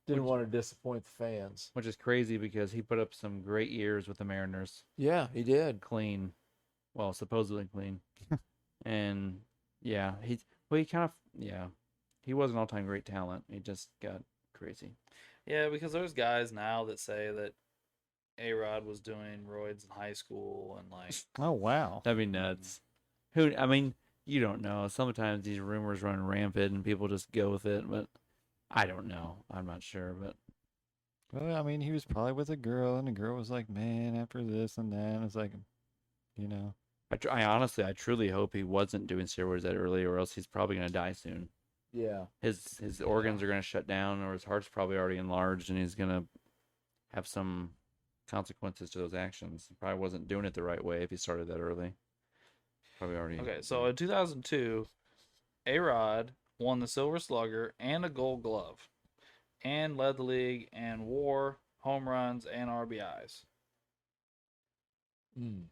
[SPEAKER 2] didn't want to disappoint the fans.
[SPEAKER 3] Which is crazy because he put up some great years with the Mariners.
[SPEAKER 2] Yeah, he did.
[SPEAKER 3] Clean. Well, supposedly clean. And yeah, he kind of, yeah. He was an all-time great talent. He just got crazy.
[SPEAKER 1] Yeah, because there's guys now that say that A-Rod was doing roids in high school and like
[SPEAKER 4] Oh wow.
[SPEAKER 3] That'd be nuts. I mean, you don't know. Sometimes these rumors run rampant and people just go with it, but I don't know. I'm not sure, but
[SPEAKER 4] Well, I mean, he was probably with a girl, and the girl was like, "Man, after this and that," and it's like, you know.
[SPEAKER 3] I honestly, I truly hope he wasn't doing steroids that early, or else he's probably gonna die soon.
[SPEAKER 2] Yeah.
[SPEAKER 3] His organs are gonna shut down, or his heart's probably already enlarged, and he's gonna have some consequences to those actions. He probably wasn't doing it the right way if he started that early. Probably already.
[SPEAKER 1] Okay, so in 2002, A-Rod won the Silver Slugger and a Gold Glove, and led the league in WAR, home runs, and RBIs.
[SPEAKER 2] Mm.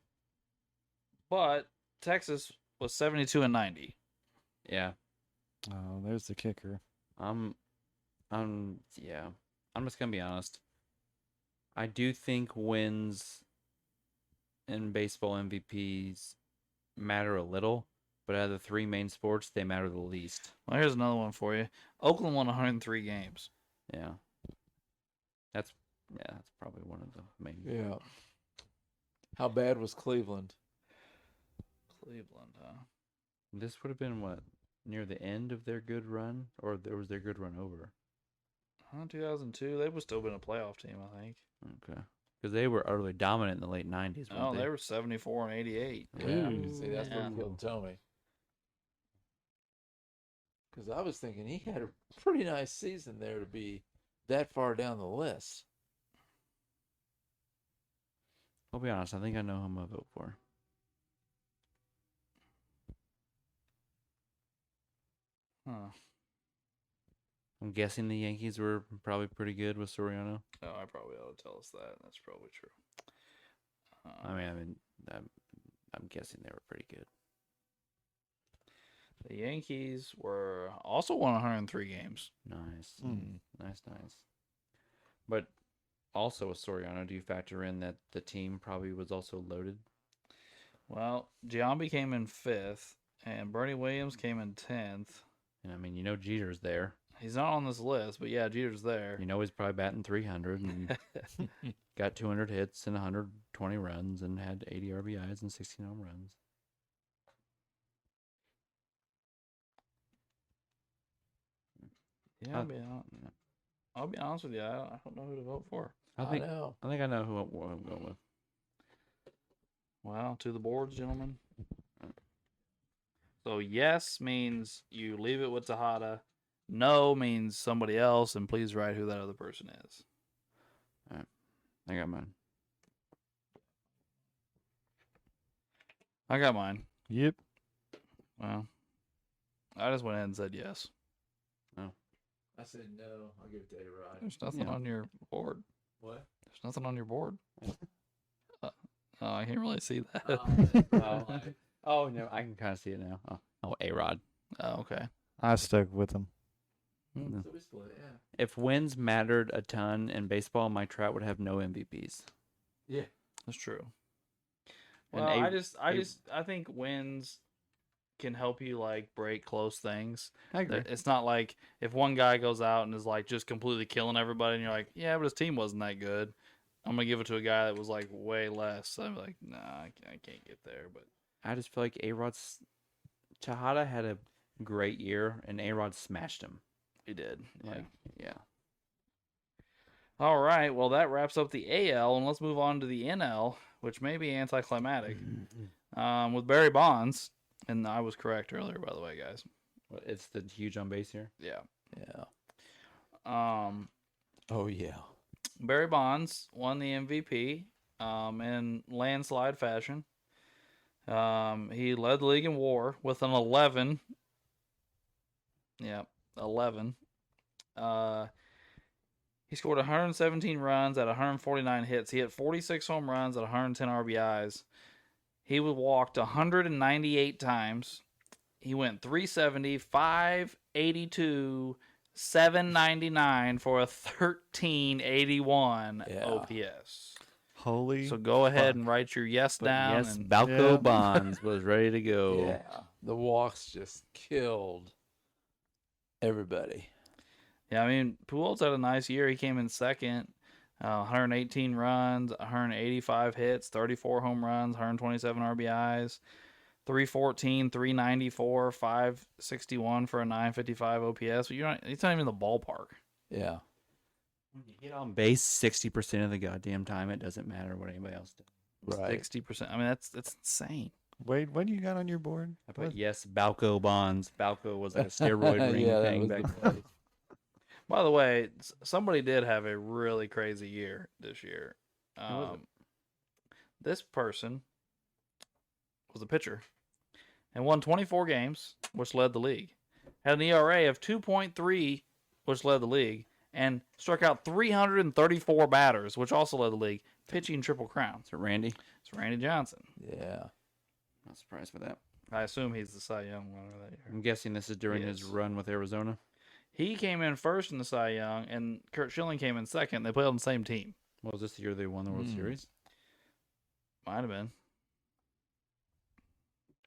[SPEAKER 1] But Texas was 72 and 90.
[SPEAKER 3] Yeah.
[SPEAKER 4] Oh, there's the kicker.
[SPEAKER 3] Yeah. I'm just gonna be honest. I do think wins in baseball MVPs matter a little, but out of the three main sports, they matter the least.
[SPEAKER 1] Well, here's another one for you. Oakland won 103 games.
[SPEAKER 3] Yeah. That's probably one of the main.
[SPEAKER 2] Yeah. How bad was Cleveland?
[SPEAKER 1] Cleveland, huh?
[SPEAKER 3] This would have been what, near the end of their good run, or was their good run over?
[SPEAKER 1] 2002, they would still been a playoff team, I think.
[SPEAKER 3] Okay. Because they were utterly dominant in the late 90s.
[SPEAKER 1] Oh, they were 74 and 88.
[SPEAKER 2] Yeah. See, that's
[SPEAKER 1] Yeah.
[SPEAKER 2] what killed Tommy. Because I was thinking he had a pretty nice season there to be that far down the list.
[SPEAKER 3] I'll be honest, I think I know who I'm going to vote for.
[SPEAKER 1] Huh.
[SPEAKER 3] I'm guessing the Yankees were probably pretty good with Soriano.
[SPEAKER 1] Oh, I probably ought to tell us that. That's probably true.
[SPEAKER 3] I'm guessing they were pretty good.
[SPEAKER 1] The Yankees were also won 103 games.
[SPEAKER 3] Nice.
[SPEAKER 2] Mm.
[SPEAKER 3] Nice. But also with Soriano, do you factor in that the team probably was also loaded?
[SPEAKER 1] Well, Giambi came in 5th, and Bernie Williams came in 10th.
[SPEAKER 3] And I mean, Jeter's there.
[SPEAKER 1] He's not on this list, but yeah, Jeter's there.
[SPEAKER 3] He's probably batting 300 and got 200 hits and 120 runs and had 80 RBIs and 16 home runs.
[SPEAKER 1] Yeah, I'll be honest with you. I don't know who to vote for.
[SPEAKER 3] I think I know who I'm going with.
[SPEAKER 1] Wow, to the boards, gentlemen. So yes means you leave it with Tejada. No means somebody else, and please write who that other person is.
[SPEAKER 3] All right. I got mine.
[SPEAKER 1] I got mine.
[SPEAKER 4] Yep.
[SPEAKER 1] Well, I just went ahead and said yes.
[SPEAKER 2] I said no. I'll give it to A-Rod.
[SPEAKER 1] There's nothing on your board.
[SPEAKER 2] What?
[SPEAKER 1] There's nothing on your board. Oh, I can't really see that.
[SPEAKER 3] Oh, no, I can kind of see it now. Oh, A-Rod.
[SPEAKER 1] Oh, okay.
[SPEAKER 4] I stuck with him.
[SPEAKER 2] So we split, yeah.
[SPEAKER 3] If wins mattered a ton in baseball, Mike Trout would have no MVPs.
[SPEAKER 2] Yeah.
[SPEAKER 1] That's true.
[SPEAKER 3] And
[SPEAKER 1] Well, I think wins can help you like break close things.
[SPEAKER 3] I agree.
[SPEAKER 1] It's not like if one guy goes out and is like just completely killing everybody, and you're like, yeah, but his team wasn't that good. I'm gonna give it to a guy that was like way less. So I'm like, nah, I can't get there. But
[SPEAKER 3] I just feel like Tejada had a great year, and A-Rod smashed him.
[SPEAKER 1] he did.
[SPEAKER 3] Yeah.
[SPEAKER 1] All right. Well, that wraps up the AL, and let's move on to the NL, which may be anticlimactic. With Barry Bonds, and I was correct earlier, by the way, guys.
[SPEAKER 3] It's the huge on base here.
[SPEAKER 1] Yeah.
[SPEAKER 2] Yeah. Oh, yeah.
[SPEAKER 1] Barry Bonds won the MVP in landslide fashion. He led the league in WAR with an 11. Yeah, 11. He scored 117 runs at 149 hits. He hit 46 home runs at 110 RBIs. He was walked 198 times. He went 370, 582, 799 for a 1381 OPS.
[SPEAKER 4] Holy.
[SPEAKER 1] So go ahead and write your yes down.
[SPEAKER 3] Yes,
[SPEAKER 1] and
[SPEAKER 3] Balco
[SPEAKER 4] Yeah.
[SPEAKER 3] Bonds was ready to go.
[SPEAKER 2] Yeah. The walks just killed everybody.
[SPEAKER 1] Yeah, I mean, Pujols had a nice year. He came in second, 118 runs, 185 hits, 34 home runs, 127 RBIs, 314, 394, 561 for a 955 OPS. But it's not even in the ballpark.
[SPEAKER 2] Yeah.
[SPEAKER 3] When you get on base 60% of the goddamn time, it doesn't matter what anybody else does.
[SPEAKER 2] Right.
[SPEAKER 1] 60%. I mean, that's insane.
[SPEAKER 4] Wade, what do you got on your board?
[SPEAKER 3] I put yes, Balco Bonds. Balco was like a steroid ring
[SPEAKER 2] Yeah, that
[SPEAKER 3] thing
[SPEAKER 2] was
[SPEAKER 3] back
[SPEAKER 2] the
[SPEAKER 3] then.
[SPEAKER 1] By the way, somebody did have a really crazy year this year.
[SPEAKER 3] was it?
[SPEAKER 1] This person was a pitcher. and won 24 games, which led the league. Had an ERA of 2.3, which led the league, and struck out 334 batters, which also led the league, pitching Triple Crown.
[SPEAKER 3] Is it Randy?
[SPEAKER 1] It's Randy Johnson.
[SPEAKER 2] Yeah.
[SPEAKER 3] Not surprised by that.
[SPEAKER 1] I assume he's the Cy Young winner that year.
[SPEAKER 3] I'm guessing this is during his
[SPEAKER 1] Yes.
[SPEAKER 3] run with Arizona.
[SPEAKER 1] He came in first in the Cy Young, and Kurt Schilling came in second. They played on the same team.
[SPEAKER 3] What was this the year they won the World Series?
[SPEAKER 1] Might have been.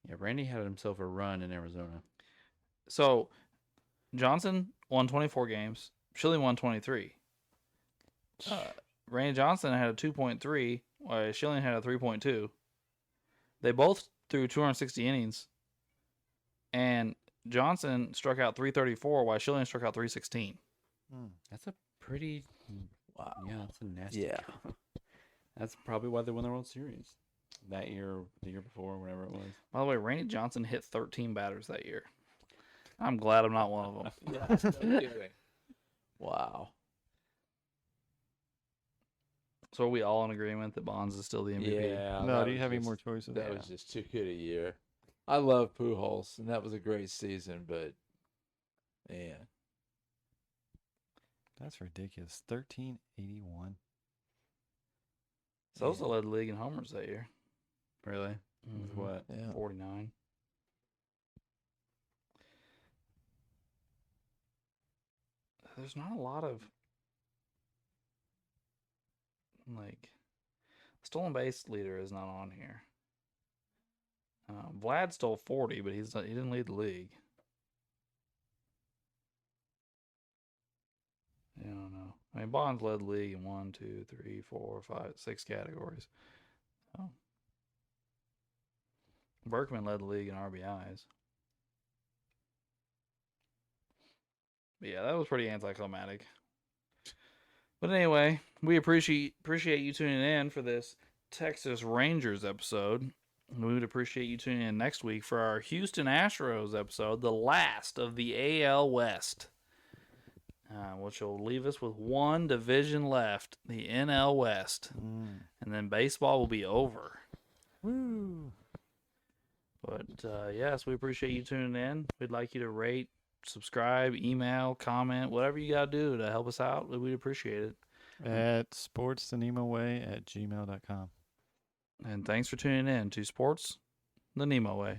[SPEAKER 3] Yeah, Randy had himself a run in Arizona.
[SPEAKER 1] So, Johnson won 24 games. Schilling won 23. Randy Johnson had a 2.3, while Schilling had a 3.2. They both threw 260 innings, and Johnson struck out 334, while Schilling struck out 316.
[SPEAKER 3] That's a pretty...
[SPEAKER 2] Wow.
[SPEAKER 3] Yeah, that's a nasty...
[SPEAKER 2] Yeah.
[SPEAKER 3] That's probably why they won the World Series. That year, the year before, whatever it was.
[SPEAKER 1] By the way, Randy Johnson hit 13 batters that year. I'm glad I'm not one of them.
[SPEAKER 2] Yeah. No kidding. Wow.
[SPEAKER 1] So are we all in agreement that Bonds is still the MVP?
[SPEAKER 2] Yeah.
[SPEAKER 4] No,
[SPEAKER 2] that
[SPEAKER 4] do you
[SPEAKER 2] was
[SPEAKER 4] have any
[SPEAKER 2] just-
[SPEAKER 4] more choices?
[SPEAKER 2] That was just too good a year. I love Pujols, and that was a great season, but man,
[SPEAKER 4] That's ridiculous. 1381.
[SPEAKER 1] So also led the league in homers that year.
[SPEAKER 3] Really? With what?
[SPEAKER 2] yeah.
[SPEAKER 1] 49. There's not a lot of like stolen base leader is not on here. Vlad stole 40, but he didn't lead the league. Yeah, I don't know. I mean, Bonds led the league in 1, 2, 3, 4, 5, 6 categories. So. Berkman led the league in RBIs. But yeah, that was pretty anticlimactic. But anyway, we appreciate you tuning in for this Texas Rangers episode. We would appreciate you tuning in next week for our Houston Astros episode, the last of the AL West, which will leave us with one division left, the NL West. And then baseball will be over.
[SPEAKER 4] Woo!
[SPEAKER 1] But yes, we appreciate you tuning in. We'd like you to rate, subscribe, email, comment, whatever you got to do to help us out. We'd appreciate it.
[SPEAKER 4] At sportsthenemo@gmail.com.
[SPEAKER 1] And thanks for tuning in to Sports the NEMO Way.